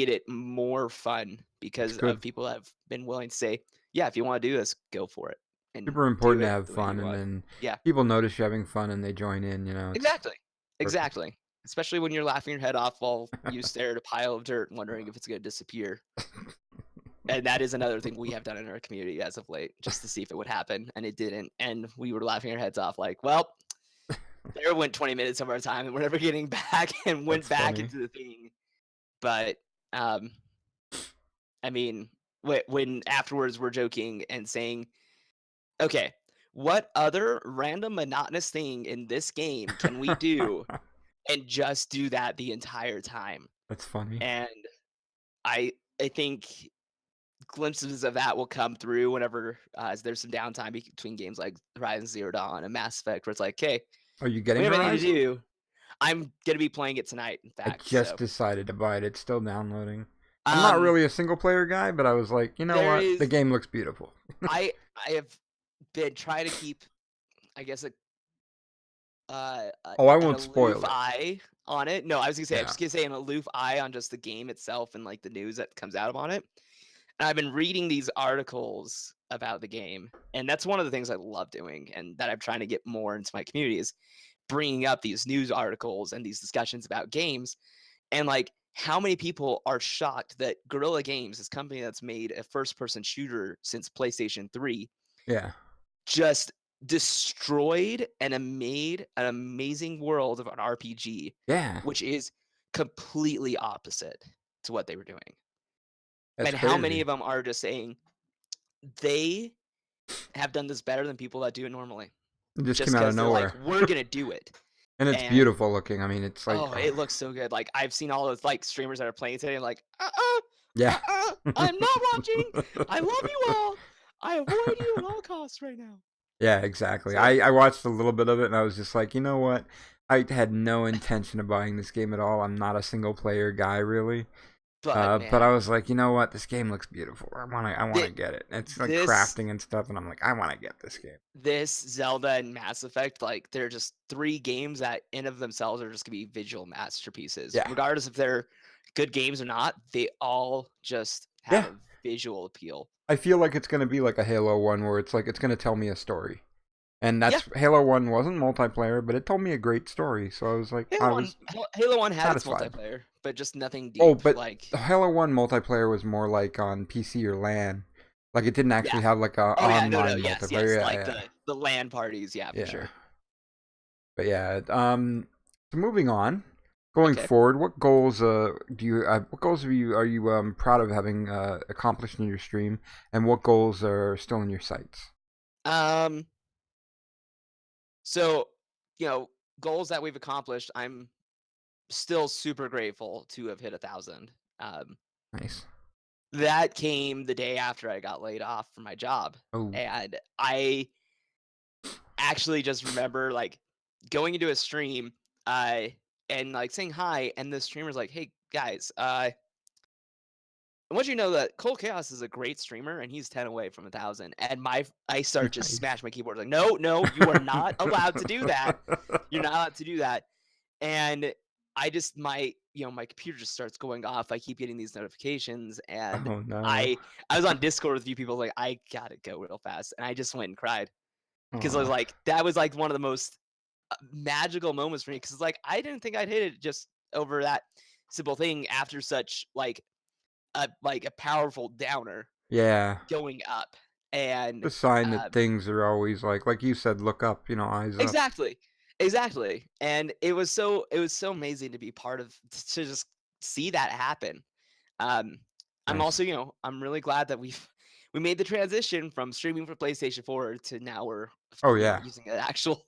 it more fun It's because good. of people that have been willing to say, "Yeah, if you want to do this, go for it and Super do important to it have the way you fun, and want." then Yeah, people notice you having fun and they join in. It's exactly, perfect. exactly. Especially when you're laughing your head off while you stare at a pile of dirt, wondering if it's going to disappear. And that is another thing we have done in our community as of late, just to see if it would happen, and it didn't. And we were laughing our heads off, like, "Well, there went 20 minutes of our time, and we're never getting back," and went That's back funny. into the thing. But um, I mean, when afterwards we're joking and saying, "Okay, what other random monotonous thing in this game can we do and just do that the entire time?" That's funny. And I think glimpses of that will come through whenever there's some downtime between games like Horizon Zero Dawn and Mass Effect, where it's like, "Okay, Are you we getting have anything to Horizon? do." I'm gonna be playing it tonight, in I fact. just So, decided to buy it. It's still downloading. I'm not um, really a single player guy, but I was like, you know there what? The is game looks beautiful. I have been trying to keep, I guess, Oh, I an won't aloof spoil it. eye on it. No, I was Yeah. just gonna say an aloof eye on just the game itself and like the news that comes out on it. And I've been reading these articles about the game, and that's one of the things I love doing, and that I'm trying to get more into my community is bringing up these news articles and these discussions about games, and like how many people are shocked that Guerrilla Games, this company that's made a first-person shooter since PlayStation 3, Yeah. just destroyed and made an amazing world of an RPG, Yeah. which is completely opposite to what they were doing. That's And how many crazy. of them are just saying they have done this better than people that do it normally, It just came just out of because they're like, nowhere. "We're gonna do it." And it's And beautiful looking. I mean, it's like, oh, oh, it looks so good. Like I've seen all those like streamers that are playing today, and like, yeah. I'm not watching. I love you all. I avoid you at all costs right now. Yeah, exactly. So, I watched a little bit of it and I was just like, you know what? I had no intention of buying this game at all. I'm not a single player guy really. but But I man, was like, you know what? This game looks beautiful. I wanna th- get it. It's like this crafting and stuff, and I'm like, I wanna get this game. this Zelda and Mass Effect, like they're just three games that in of themselves are just gonna be visual masterpieces. Yeah. Regardless if they're good games or not, they all just have Yeah. a visual appeal. I feel like it's gonna be like a Halo one where it's like it's gonna tell me a story. And Yeah, that's Halo 1 wasn't multiplayer, but it told me a great story. So I was like, Halo I One, was Halo One had its satisfied. multiplayer, but just nothing Oh, deep. but Like, Halo 1 multiplayer was more like on PC or LAN. Like it didn't yeah. actually have like a Oh yeah, no, online yes, multiplayer. yes. Yeah, Like yeah. the LAN parties, yeah, for Yeah. sure. But yeah, so moving on. Going Okay. forward, what goals are you proud of having accomplished in your stream, and what goals are still in your sights? Um. So, you know, goals that we've accomplished. I'm still super grateful to have hit 1,000. Um, Nice. that came the day after I got laid off from my job, Oh, and I actually just remember, like, going into a stream, uh, and, like, saying hi, and the streamer's like, "Hey, guys, I want you to know that KolKhaos is a great streamer, and he's 10 away from 1,000." And I start just nice. smash my keyboard like, "No, no, you are not allowed to do that. You're not allowed to do that." And I just my computer just starts going off. I keep getting these notifications, and Oh no. I was on Discord with a few people like, "I gotta go real fast," and I just went and cried because I was Aw. like, that was like one of the most magical moments for me because it's like I didn't think I'd hit it just over that simple thing after such like a powerful downer Yeah. going up. And The sign that uh, things are always like you said, look up, eyes up. exactly, exactly. And it was so amazing to be part of to just see that happen. Um, I'm Nice. also, I'm really glad that we made the transition from streaming for PlayStation 4 to now we're, Oh yeah. using an actual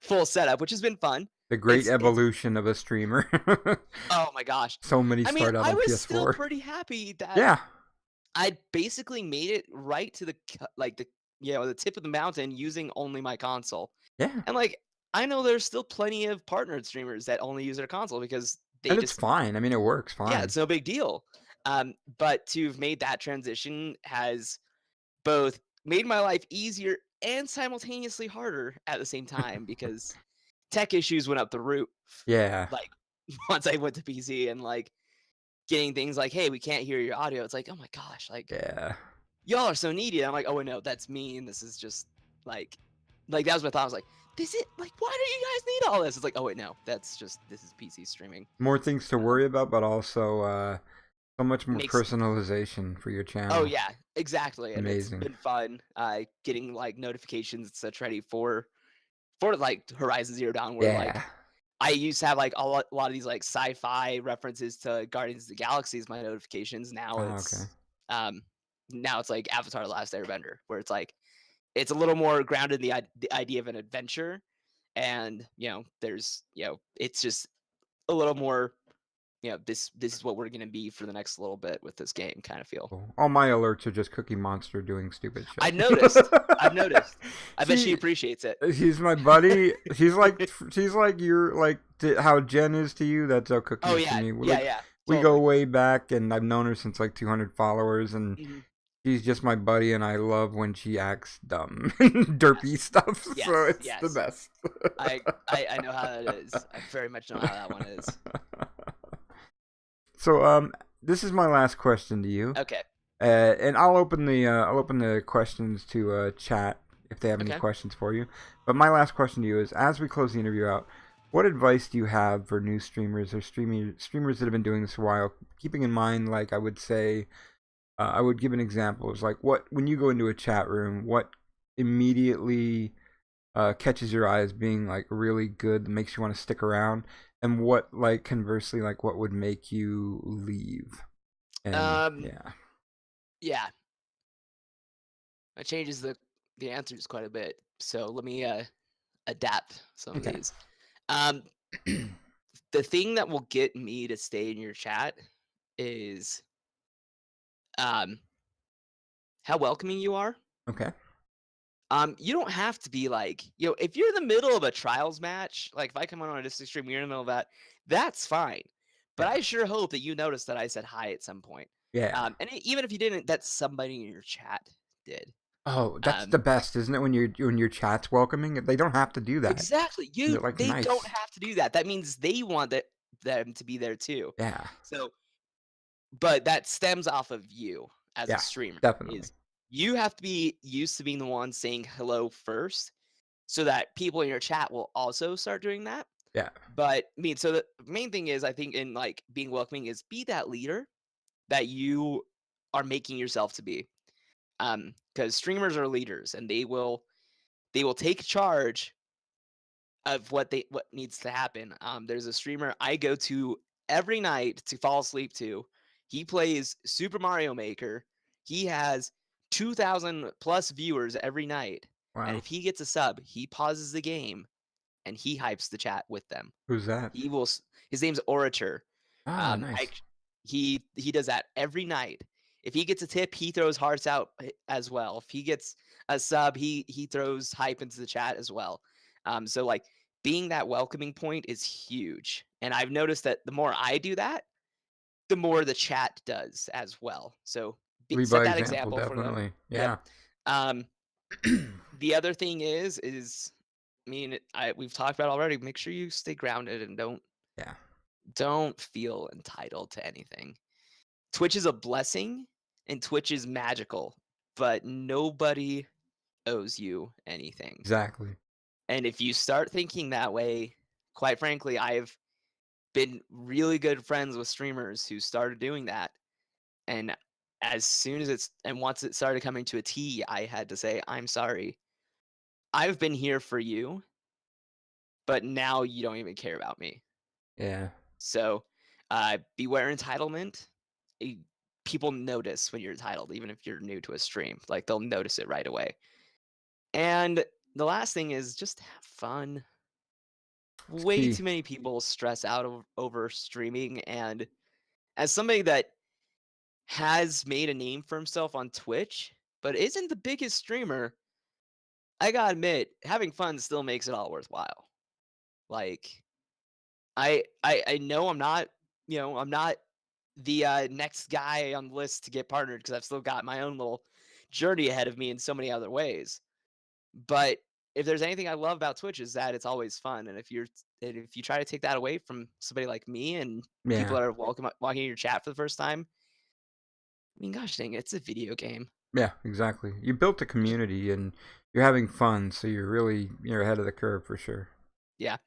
full setup, which has been fun. The great It's evolution of a streamer. Oh my gosh. So many I mean, start out I on was still PS4. pretty happy that Yeah. I basically made it right to the tip of the mountain using only my console. Yeah. And like I know there's still plenty of partnered streamers that only use their console because they And it's just fine. I mean, it works yeah, fine. it's no big deal. But to have made that transition has both made my life easier and simultaneously harder at the same time because tech issues went up the roof. Yeah. Like once I went to PC and like getting things like, "Hey, we can't hear your audio." It's like, "Oh my gosh, like Yeah. y'all are so needy." And I'm like, "Oh wait, no, that's me, and this is just like, that was my thought. I was like, "This is like, why do you guys need all this?" It's like, "Oh wait, no, this is PC streaming." More things to Um, worry about, but also so much more makes personalization for your Oh channel. yeah, exactly, and it's Amazing. been fun. Getting like notifications and such ready for like Horizon Zero Dawn, where like Yeah. I used to have like a lot of these like sci-fi references to Guardians of the Galaxy as my notifications. Oh, okay. Um now it's like Avatar: The Last Airbender, where it's like it's a little more grounded in the idea of an adventure, and there's it's just a little more this is what we're gonna be for the next little bit with this game kind of feel. Cool. All my alerts are just Cookie Monster doing stupid I shit. noticed. I've noticed. I bet she she, appreciates it. she's my buddy. She's like you're like how Jen is to you. That's how Cookie Oh is to yeah, me. We're yeah, like yeah, we go totally. way back, and I've known her since like 200 followers, and Mhm. she's just my buddy, and I love when she acts dumb and derpy Yes, stuff. So yes, it's the yes. best. I know how that is. I very much know how that one is. So this is my last question to you, Okay, and I'll open the questions to chat if they have any okay. questions for you. But my last question to you is, as we close the interview out, what advice do you have for new streamers or streamers that have been doing this a while? Keeping in mind, like I would say, I would give an example. It's like what when you go into a chat room, what immediately catches your eye as being like really good that makes you want to stick around, and what like conversely like what would make you leave. And Um, yeah. yeah, that changes the answers quite a bit. So let me adapt some of Okay. these. Um, the thing that will get me to stay in your chat is um how welcoming you are. Okay. You don't have to be like, if you're in the middle of a trials match, like if I come on a Discord stream, you're in the middle of that, that's fine. But Yeah. I sure hope that you noticed that I said hi at some point. Yeah. Even if you didn't, that somebody in your chat did. Oh, that's Um, the best, isn't it? When your chat's welcoming, they don't have to do that. exactly. They're like They don't nice. have to do that. That means they want them to be there too. Yeah. So, but that stems off of you as a Yeah. streamer. Definitely. Is you have to be used to being the one saying hello first so that people in your chat will also start doing that. Yeah. But I mean, so the main thing is, I think, in like being welcoming is be that leader that you are making yourself to be. Because streamers are leaders, and they will take charge of what needs to happen. There's a streamer I go to every night to fall asleep to. He plays Super Mario Maker. He has 2,000 plus viewers every night, and Wow. if he gets a sub, he pauses the game and he hypes the chat with them. Who's that? He will. His name's Orator. Ah, I nice. he does that every night. If he gets a tip, he throws hearts out as well. If he gets a sub, he throws hype into the chat as well. So like being that welcoming point is huge. And I've noticed that the more I do that, the more the chat does as well. So Lead set by that example, example for them. definitely. Yep. Yeah. The other thing is I mean, we've talked about already. Make sure you stay grounded and Yeah. don't feel entitled to anything. Twitch is a blessing and Twitch is magical, but nobody owes you anything. Exactly. And if you start thinking that way, quite frankly, I've been really good friends with streamers who started doing that. And as soon as once it started coming to a T, I had to say, I'm sorry. I've been here for you, but now you don't even care about me. Yeah. So beware entitlement. Eh, People notice when you're entitled, even if you're new to a stream. Like they'll notice it right away. And the last thing is just have fun. It's Way key. too many people stress out over streaming. And as somebody that has made a name for himself on Twitch, but isn't the biggest streamer, I gotta admit, having fun still makes it all worthwhile. Like, I know I'm not the next guy on the list to get partnered because I've still got my own little journey ahead of me in so many other ways. But if there's anything I love about Twitch is that it's always fun, and if you try to take that away from somebody like me and people Yeah. that are walking in your chat for the first time, I mean, gosh dang it, it's a video game. Yeah, exactly. You built a community and you're having fun, so you're ahead of the curve for sure. Yeah.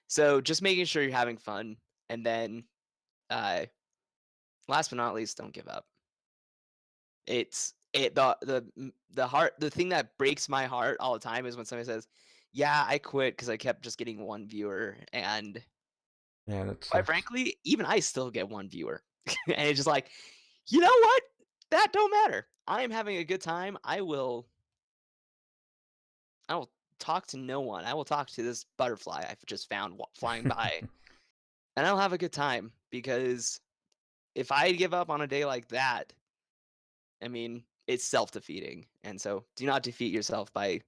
So just making sure you're having fun, and then last but not least, don't give up. The thing that breaks my heart all the time is when somebody says, "Yeah, I quit because I kept just getting one viewer," and Yeah, that quite sucks. frankly, even I still get one viewer, and it's just like, you know what? That don't matter. I am having a good time. I will talk to no one. I will talk to this butterfly I've just found flying by, and I'll have a good time because if I give up on a day like that, I mean, it's self-defeating. And so do not defeat yourself by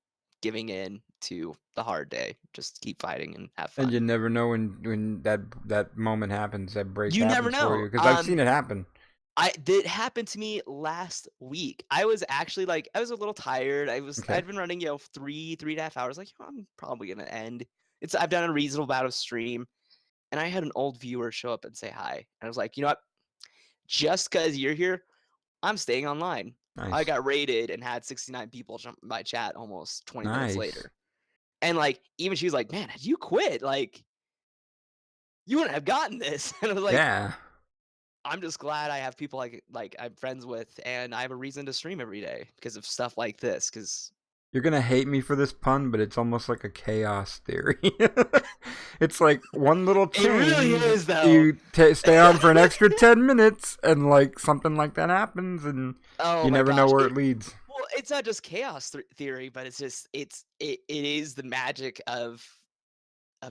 giving in to the hard day. Just keep fighting and have And fun. you never know when that moment happens, that break You never happens for know. you, because I've seen it happen. That happened to me last week. I was actually like, I was a little tired. Okay. I'd been running, 3.5 hours. Like, I'm probably gonna end. I've done a reasonable amount of stream, and I had an old viewer show up and say hi. And I was like, you know what? Just because you're here, I'm staying online. I Nice. got raided and had 69 people jump in my chat almost 20 minutes Nice. later. And like, even she was like, man, had you quit? Like, you wouldn't have gotten this. And I was like, Yeah. I'm just glad I have people like I'm friends with and I have a reason to stream every day because of stuff like this. Because You're gonna hate me for this pun, but it's almost like a chaos theory. It's like one little it really change, is though. you stay on for an extra 10 minutes, and like something like that happens, and Oh you my never know gosh. where it leads. Well, it's not just chaos theory, but it's just it is the magic of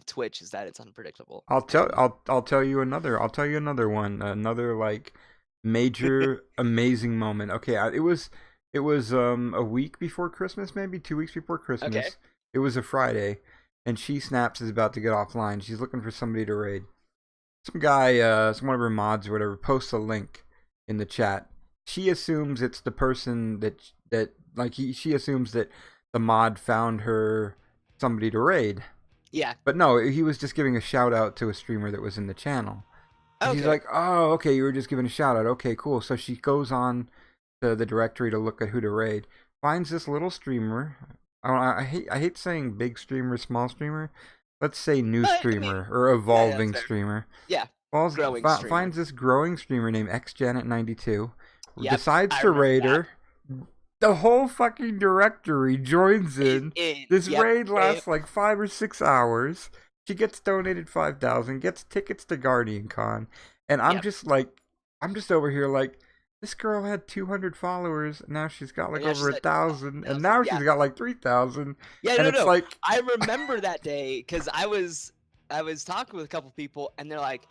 Twitch is that it's unpredictable. And I'll tell you another one, another like major amazing moment. Okay, it was a week before Christmas, maybe 2 weeks before okay. Christmas. It was a Friday, and She Snaps is about to get offline. She's looking for somebody to raid. Some guy, some one of her mods or whatever, posts a link in the chat. She assumes it's the person that like she assumes that the mod found her somebody to raid. Yeah. But no, he was just giving a shout out to a streamer that was in the channel. And she's Okay. like, "Oh, okay, you were just giving a shout out. Okay, cool." So she goes on to the directory to look at who to raid. Finds this little streamer. I hate saying big streamer, small streamer. Let's say new But I mean, streamer or yeah, that's evolving fair. streamer. Yeah, growing streamer. Finds this growing streamer named XJanet92. Yep, Decides I to remember raid that. her. The whole fucking directory joins Is in. in. This Yep. raid lasts like 5 or 6 hours. She gets donated 5,000, gets tickets to Guardian Con, and Yep. I'm just over here like, this girl had 200 followers, and now she's got like And now over she's at 1,000, and 1,000. now Yeah. she's got like 3,000, Yeah. and No. it's No. like, I remember that day because I was talking with a couple people and they're like,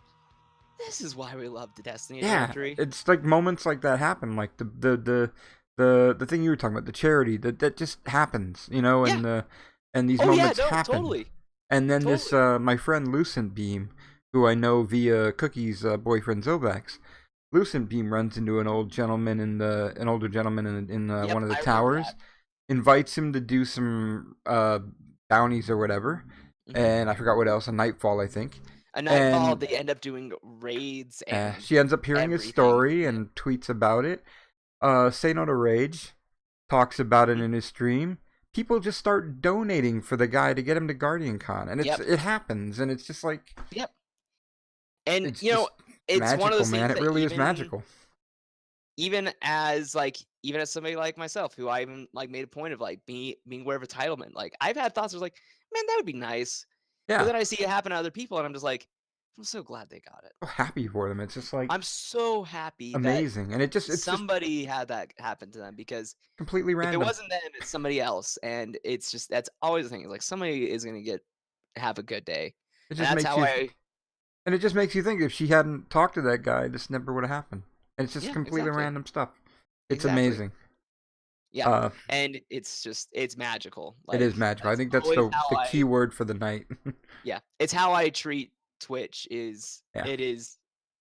this is why we love the Destiny Yeah, directory. it's like moments like that happen, like the thing you were talking about, the charity that just happens, you know, Yeah. and these Oh yeah. moments No. happen, Totally. and then this Totally. my friend Lucent Beam, who I know via Cookie's boyfriend Zovax, Lucent Beam runs into an older gentleman in Yep. one of the I remember towers, that. invites him to do some bounties or whatever, Hmm. and I forgot what else, a nightfall I think, A Nightfall. and They end up doing raids and she ends up hearing his everything. story Yeah. and tweets about it. Say No to Rage talks about it Hmm. in his stream. People just start donating for the guy to get him to Guardian Con, and Yep. it happens, and it's just like Yep. And it's just it's one of magical, those man. things It that really is even magical. even as somebody like myself, who I even like made a point of like being aware of entitlement. Like I've had thoughts of like, man, that would be nice. But Yeah, then I see it happen to other people, and I'm just like, I'm so glad they got it. so happy for them. It's just like I'm so happy that amazing, and it's just somebody had that happen to them, because completely if it random. wasn't them, it's somebody else, and it's just that's always the thing. Is like somebody is gonna have a good day, It and just that's makes how you, I. and it just makes you think if she hadn't talked to that guy, this never would have happened. And it's just Yeah, completely exactly, random stuff. It's exactly. amazing. Yeah, Uh, and it's magical. it is Like magical. I that's think that's always how the key I. word for the night. Yeah, it's how I treat Twitch. Is Yeah.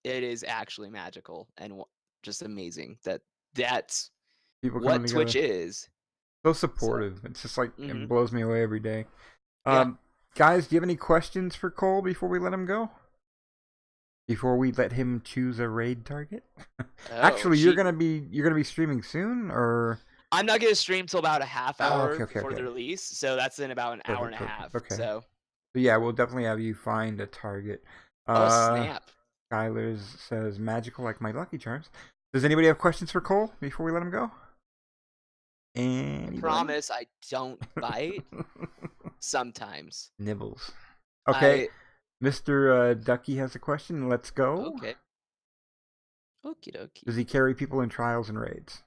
it is actually magical and just amazing that that's People coming what Twitch together. is. So So, supportive. It's just like hmm it blows me away every day. yeah. Guys, do you have any questions for Cole before we let him go? Before we let him choose a raid target? Oh, Actually, you're gonna be streaming soon, or I'm not gonna stream till about a half oh, hour okay, okay, before the okay, release, so that's in about an hour and perfect, a perfect, half. okay. So, So yeah, we'll definitely have you find a target. oh Uh, snap! Skylar says magical like my Lucky Charms. Does anybody have questions for Cole before we let him go? I Anybody? promise I don't bite. Sometimes Nibbles. Okay, I. Mr. Ducky has a question. Let's go. Okay. Okie dokie. Does he carry people in trials and raids?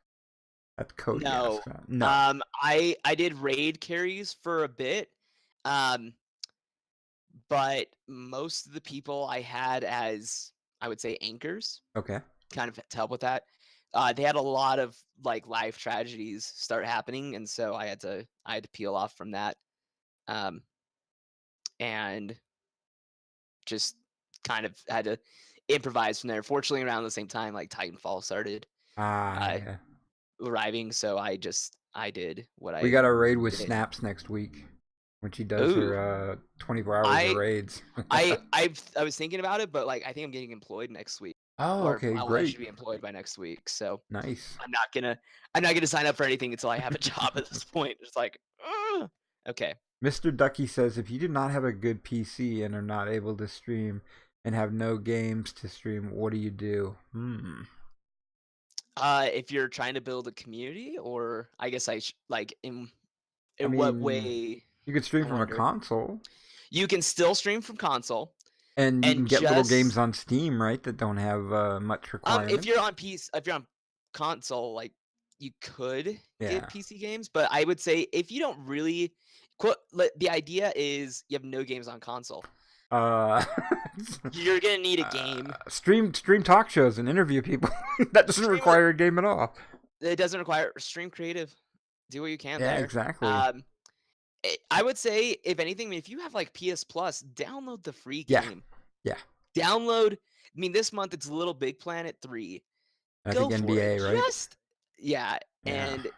That's Cody No. asks that. No. I did raid carries for a bit. Um, but most of the people I had as, I would say, anchors, Okay. kind of to help with that. They had a lot of like life tragedies start happening, and so I had to peel off from that, um, and just kind of had to improvise from there. Fortunately, around the same time, like Titanfall started Ah, uh, yeah. arriving, so I did what We I got a raid with did. Snaps next week when she does Ooh, her 24 hours of I raids. I was thinking about it, but like I think I'm getting employed next week, Oh, or okay, well, I great. should be employed by next week. So Nice. I'm not gonna sign up for anything until I have a job at this point. It's like, "Ugh." Okay. Mr. Ducky says if you do not have a good PC and are not able to stream and have no games to stream, what do you do? If you're trying to build a community, or I guess like I in what mean, way? you could stream I from a wonder. console. You can still stream from console, And you and can get little just games on Steam, right, that don't have much if you're requirements. on PC, if you're on console, like you could get Yeah. PC games, but I would say if you don't really the idea is you have no games on console. Uh, You're gonna need a game. stream talk shows and interview people. That doesn't Stream it. require a game at all. It doesn't require stream creative. Do what you can Yeah, there. exactly. Um, I would say, if anything, if you have like PS Plus, download the free Yeah, game. yeah. Download. I mean, this month it's Little Big Planet 3. I think Go for it. NBA, right? Just yeah, Yeah. and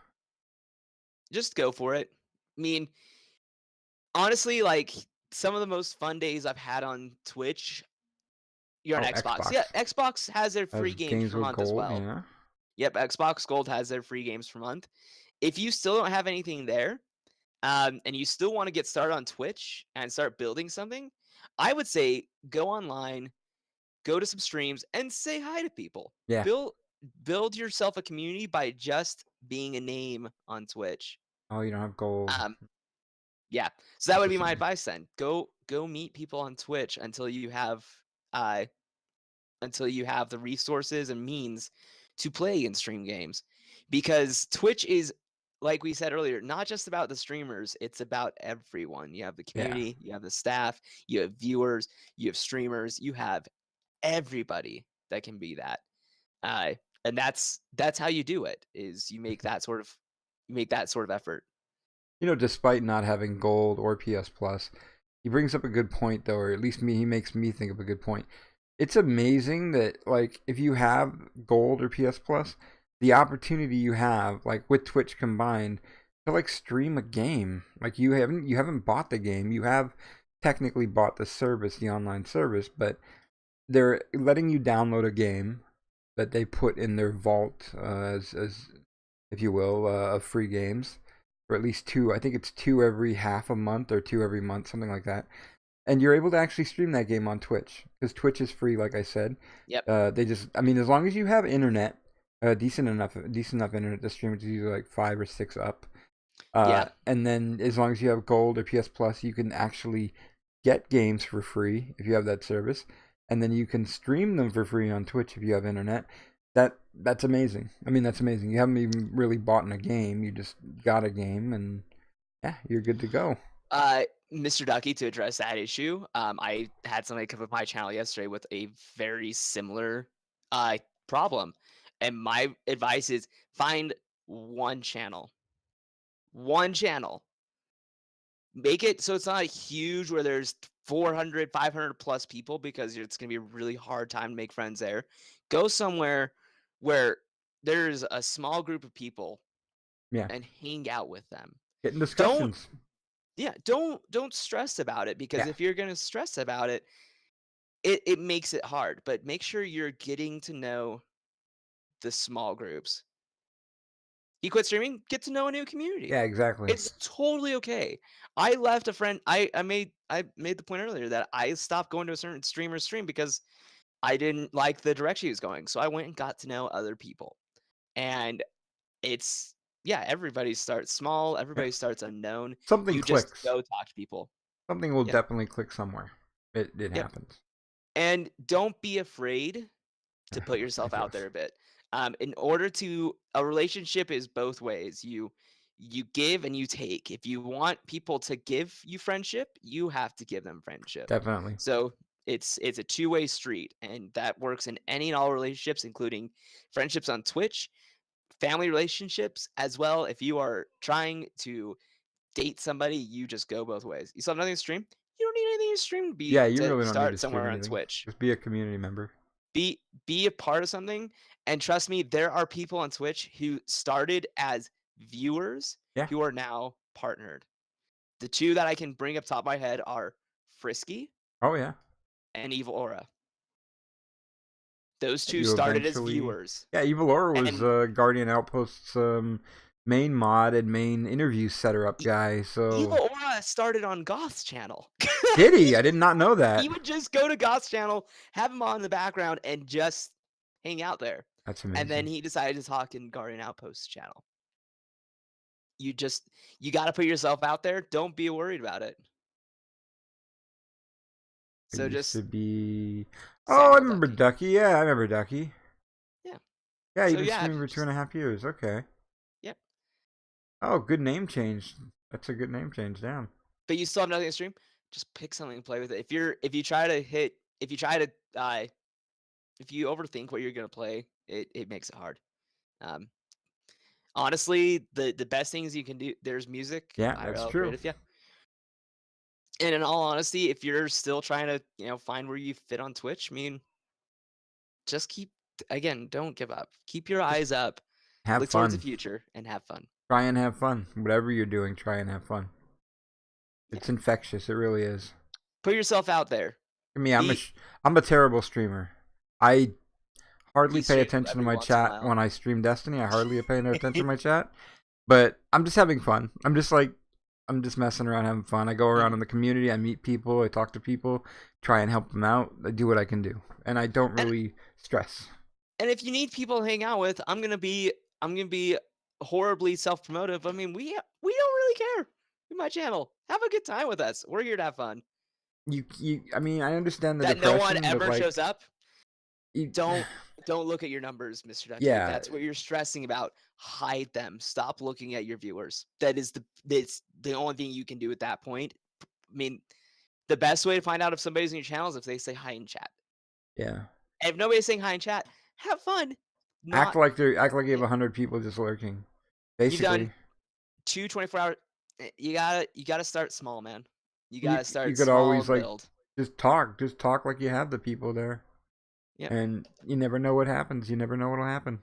just go for it. I mean, honestly, like some of the most fun days I've had on Twitch. You're on Oh, Xbox. Xbox Yeah, Xbox has their free has games games per with month as gold. well. Yeah. Yep, Xbox Gold has their free games per month. If you still don't have anything there, and you still want to get started on Twitch and start building something, I would say go online, go to some streams, and say hi to people. Yeah. Build yourself a community by just being a name on Twitch. Oh, you don't have gold. Um, yeah. So that That's would a be my shame. advice then. Go meet people on Twitch uh until you have the resources and means to play and stream games. Because Twitch is, like we said earlier, not just about the streamers, it's about everyone. You have the Yeah. community, you have the staff, you have viewers, you have streamers, you have everybody that can be that. Uh, and that's how you do it, is you make that sort of effort. Despite not having gold or PS Plus, he brings up a good point though, or at least he makes me think of a good point. It's amazing that like if you have gold or PS Plus, the opportunity you have like with Twitch combined to like stream a game. Like you haven't bought the game. You have technically bought the service, the online service, but they're letting you download a game that they put in their vault as if you will, of free games, or at least two. I think it's two every half a month or two every month, something like that. And you're able to actually stream that game on Twitch because Twitch is free, like I said. Yep. They just, I mean, as long as you have internet, decent enough internet to stream, it's usually like 5 or 6 up. Yeah. And then as long as you have Gold or PS Plus, you can actually get games for free if you have that service, and then you can stream them for free on Twitch if you have internet. That's amazing. I mean, that's amazing. You haven't even really bought in a game. You just got a game, and yeah, you're good to go. Mr. Ducky, to address that issue, I had somebody come up my channel yesterday with a very similar problem. And my advice is find one channel. One channel. Make it so it's not huge where there's 400, 500 plus people, because it's going to be a really hard time to make friends there. Go somewhere where there's a small group of people Yeah, and hang out with them. getting Don't discussions. don't stress about it, because Yeah, if you're going to stress about it, it makes it hard. But make sure you're getting to know the small groups. You quit streaming, get to know a new community. yeah, exactly. It's totally okay. I left a friend. I made the point earlier that I stopped going to a certain streamer's stream because I didn't like the direction he was going. So I went and got to know other people. And it's yeah, everybody starts small, Yeah, everybody starts unknown. something You just clicks. go talk to people. Something will Yep. definitely click somewhere. It Yep. happens. And don't be afraid to put yourself out Yes, there a bit. In order to a relationship is both ways. You give and you take. If you want people to give you friendship, you have to give them friendship. definitely. So it's a two-way street, and that works in any and all relationships, including friendships on Twitch, family relationships as well. If you are trying to date somebody, you just go both ways. You saw nothing to stream? You don't need anything to stream to Yeah, be you to really don't need to start stream somewhere on anything. Twitch. Just be a community member. Be a part of something, and trust me, there are people on Twitch who started as viewers Yeah. who are now partnered. The two that I can bring up top of my head are Frisky Oh yeah. and Evil Aura. Those two You started as eventually. viewers, Yeah, Evil Aura was and Guardian Outpost's main mod and main interview setter up E- guy. So Evil Aura started on Goth's channel. did he? he, I did not know he that. would just go to Goth's channel, have him on in the background, and just hang out there. That's And then amazing. he decided to talk in Guardian Outpost's channel. You just you got to put yourself out there. Don't be worried about it. It So used to just be. Oh, I Samuel remember Ducky. Ducky. Yeah, I remember Ducky. Yeah. Yeah, you've So been yeah, streaming for two just and a half years. Okay. yeah. Oh, good name change. That's a good name change. Damn. But you still have nothing to stream. Just pick something and play with it. If you try to hit if you try to if you overthink what you're gonna play, it makes it hard. Um, honestly, the best things you can do. There's music, Yeah, that's IRL, true. creative, yeah. And in all honesty, if you're still trying to find where you fit on Twitch, I mean, just keep again, don't give up. Keep your Just eyes up. have Look towards the fun. future and have fun. Try and have fun. Whatever you're doing, try and have fun. Yeah. It's infectious. It really is. Put yourself out there. I mean, Be I'm a terrible streamer. I hardly he pay streams attention to every my once in a chat while. when I stream Destiny. I hardly pay attention to my chat. But I'm just having fun. I'm just messing around, having fun. I go around Mhm. in the community. I meet people. I talk to people. Try and help them out. I do what I can do, and I don't And really stress. and if you need people to hang out with, I'm gonna be horribly self-promotive. I mean, we don't really care in my channel. Have a good time with us. We're here to have fun. You. I mean, I understand the That no one depression, but ever like, shows up. you, Don't look at your numbers, Mr. Ducky. If yeah, that's what you're stressing about, hide them. Stop looking at your viewers. That's the only thing you can do at that point. I mean, the best way to find out if somebody's in your channel is if they say hi in chat. Yeah. And if nobody's saying hi in chat, have fun. Act Not like you have 100 people just lurking. You've done Basically, 24 hours. You gotta start small, man. You gotta you start could small always and like build. just talk like you have the people there, Yep. and you never know what happens. You never know what'll happen.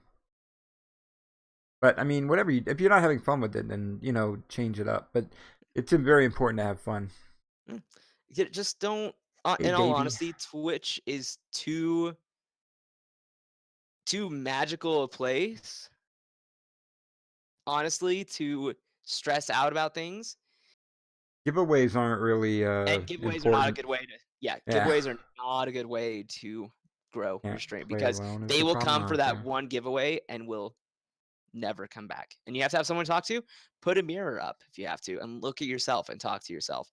But I mean, whatever. If you're not having fun with it, then change it up. But it's very important to have fun. Just don't. Hey, In all Davey. honesty, Twitch is too magical a place, honestly, to stress out about things. Giveaways aren't really And giveaways are not a important. good way to. Yeah, Yeah. giveaways are not a good way to grow your Can't stream play because alone is they the will problem, come for that Arthur. one giveaway and will never come back. And you have to have someone to talk to. Put a mirror up if you have to, and look at yourself and talk to yourself.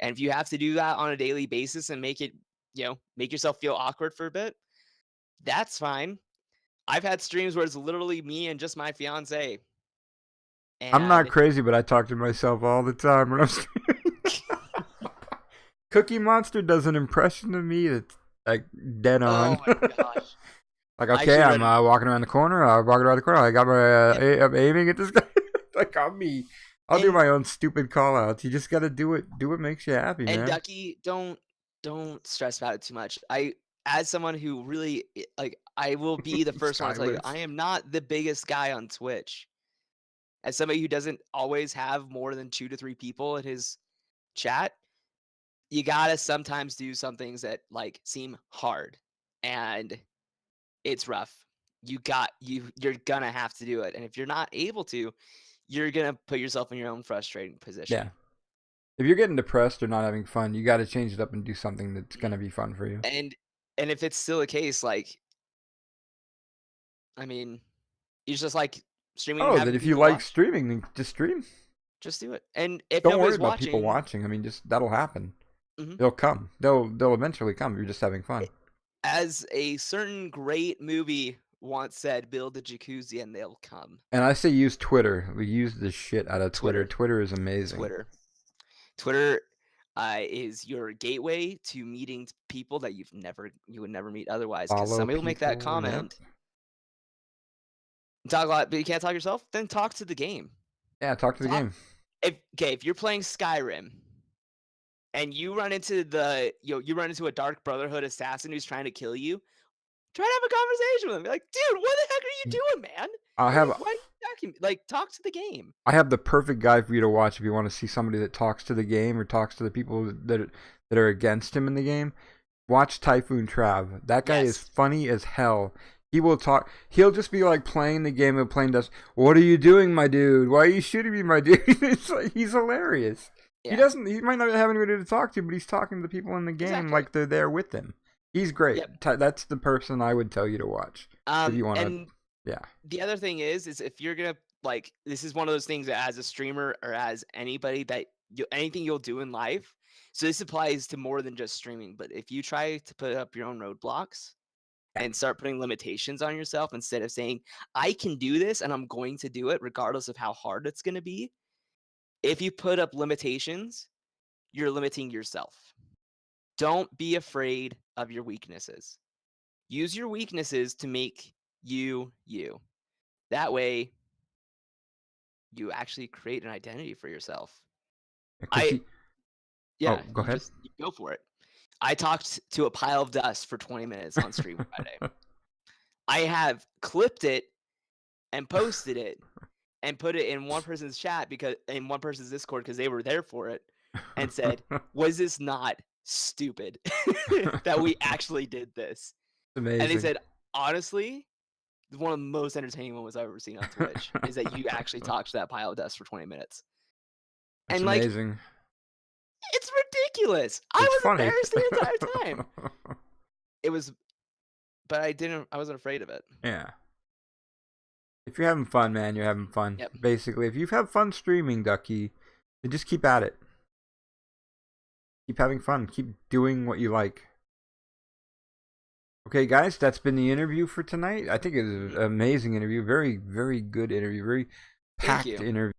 And if you have to do that on a daily basis and make it, make yourself feel awkward for a bit, that's fine. I've had streams where it's literally me and just my fiance. I'm not And crazy, but I talk to myself all the time when I'm streaming. Cookie Monster does an impression of me that's like dead on. oh my gosh. Like, I okay, actually I'm read walking around the corner. I got my yep. I'm aiming at this guy. Like, I'll do And my own stupid call outs. You just gotta do it. Do what makes you happy, man. Ducky, don't stress about it too much. As someone who really I will be the first one to tell you, Stylist. I am not the biggest guy on Twitch. As somebody who doesn't always have more than 2 to 3 people in his chat, you gotta sometimes do some things that seem hard, and it's rough. You're gonna have to do it, and if you're not able to, you're gonna put yourself in your own frustrating position. Yeah. If you're getting depressed or not having fun, you got to change it up and do something that's Mhm. gonna be fun for you. And if it's still the case, I mean, you just streaming and Oh, that having if you people like watch, streaming, then just stream. just do it. And if Don't worry nobody's about people watching, watching. I mean, just that'll happen. mhm, They'll come. They'll eventually come. You're just having fun. as a certain great movie once said, build a jacuzzi and they'll come. And I say use Twitter. We use the shit out of Twitter. Twitter. Twitter is amazing. Twitter is your gateway to meeting people that you would never meet otherwise. Because Follow somebody will make that people. Yep. comment, talk a lot, but you can't talk yourself. Then talk to the game. Yeah, talk to the Talk game. if you're playing Skyrim and you run into a Dark Brotherhood assassin who's trying to kill you, try to have a conversation with him. Be like, dude, what the heck are you doing, man? I have Why are you attacking me? Talk to the game. I have the perfect guy for you to watch if you want to see somebody that talks to the game or talks to the people that are against him in the game. Watch Typhoon Trav. That guy is Yes. funny as hell. He will talk. He'll just be like playing the game of playing dust. What are you doing, my dude? Why are you shooting me, my dude? It's like he's hilarious. Yeah. He might not have anybody to talk to, but he's talking to the people in the game Exactly. like they're there with him. He's great. Yep. That's the person I would tell you to watch if you want to. And Yeah. the other thing is if you're gonna this is one of those things that as a streamer or as anybody that anything you'll do in life. So this applies to more than just streaming. But if you try to put up your own roadblocks and start putting limitations on yourself instead of saying, I can do this and I'm going to do it regardless of how hard it's going to be. If you put up limitations, you're limiting yourself. Don't be afraid of your weaknesses. Use your weaknesses to make you you. That way, you actually create an identity for yourself. Oh, go ahead. You go for it. I talked to a pile of dust for 20 minutes on stream Friday. I have clipped it and posted it and put it in one person's chat in one person's Discord because they were there for it and said, was this not stupid that we actually did this? Amazing. And they said, honestly, one of the most entertaining moments I've ever seen on Twitch is that you actually talked to that pile of dust for 20 minutes. That's and amazing. It's ridiculous. I was funny. embarrassed the entire time. It was, but I wasn't afraid of it. Yeah. If you're having fun, man, you're having fun. Yep. Basically, if you've had fun streaming, Ducky, then just keep at it. Keep having fun. Keep doing what you like. Okay, guys, that's been the interview for tonight. I think it was an amazing interview. Very, very good interview. Very packed interview.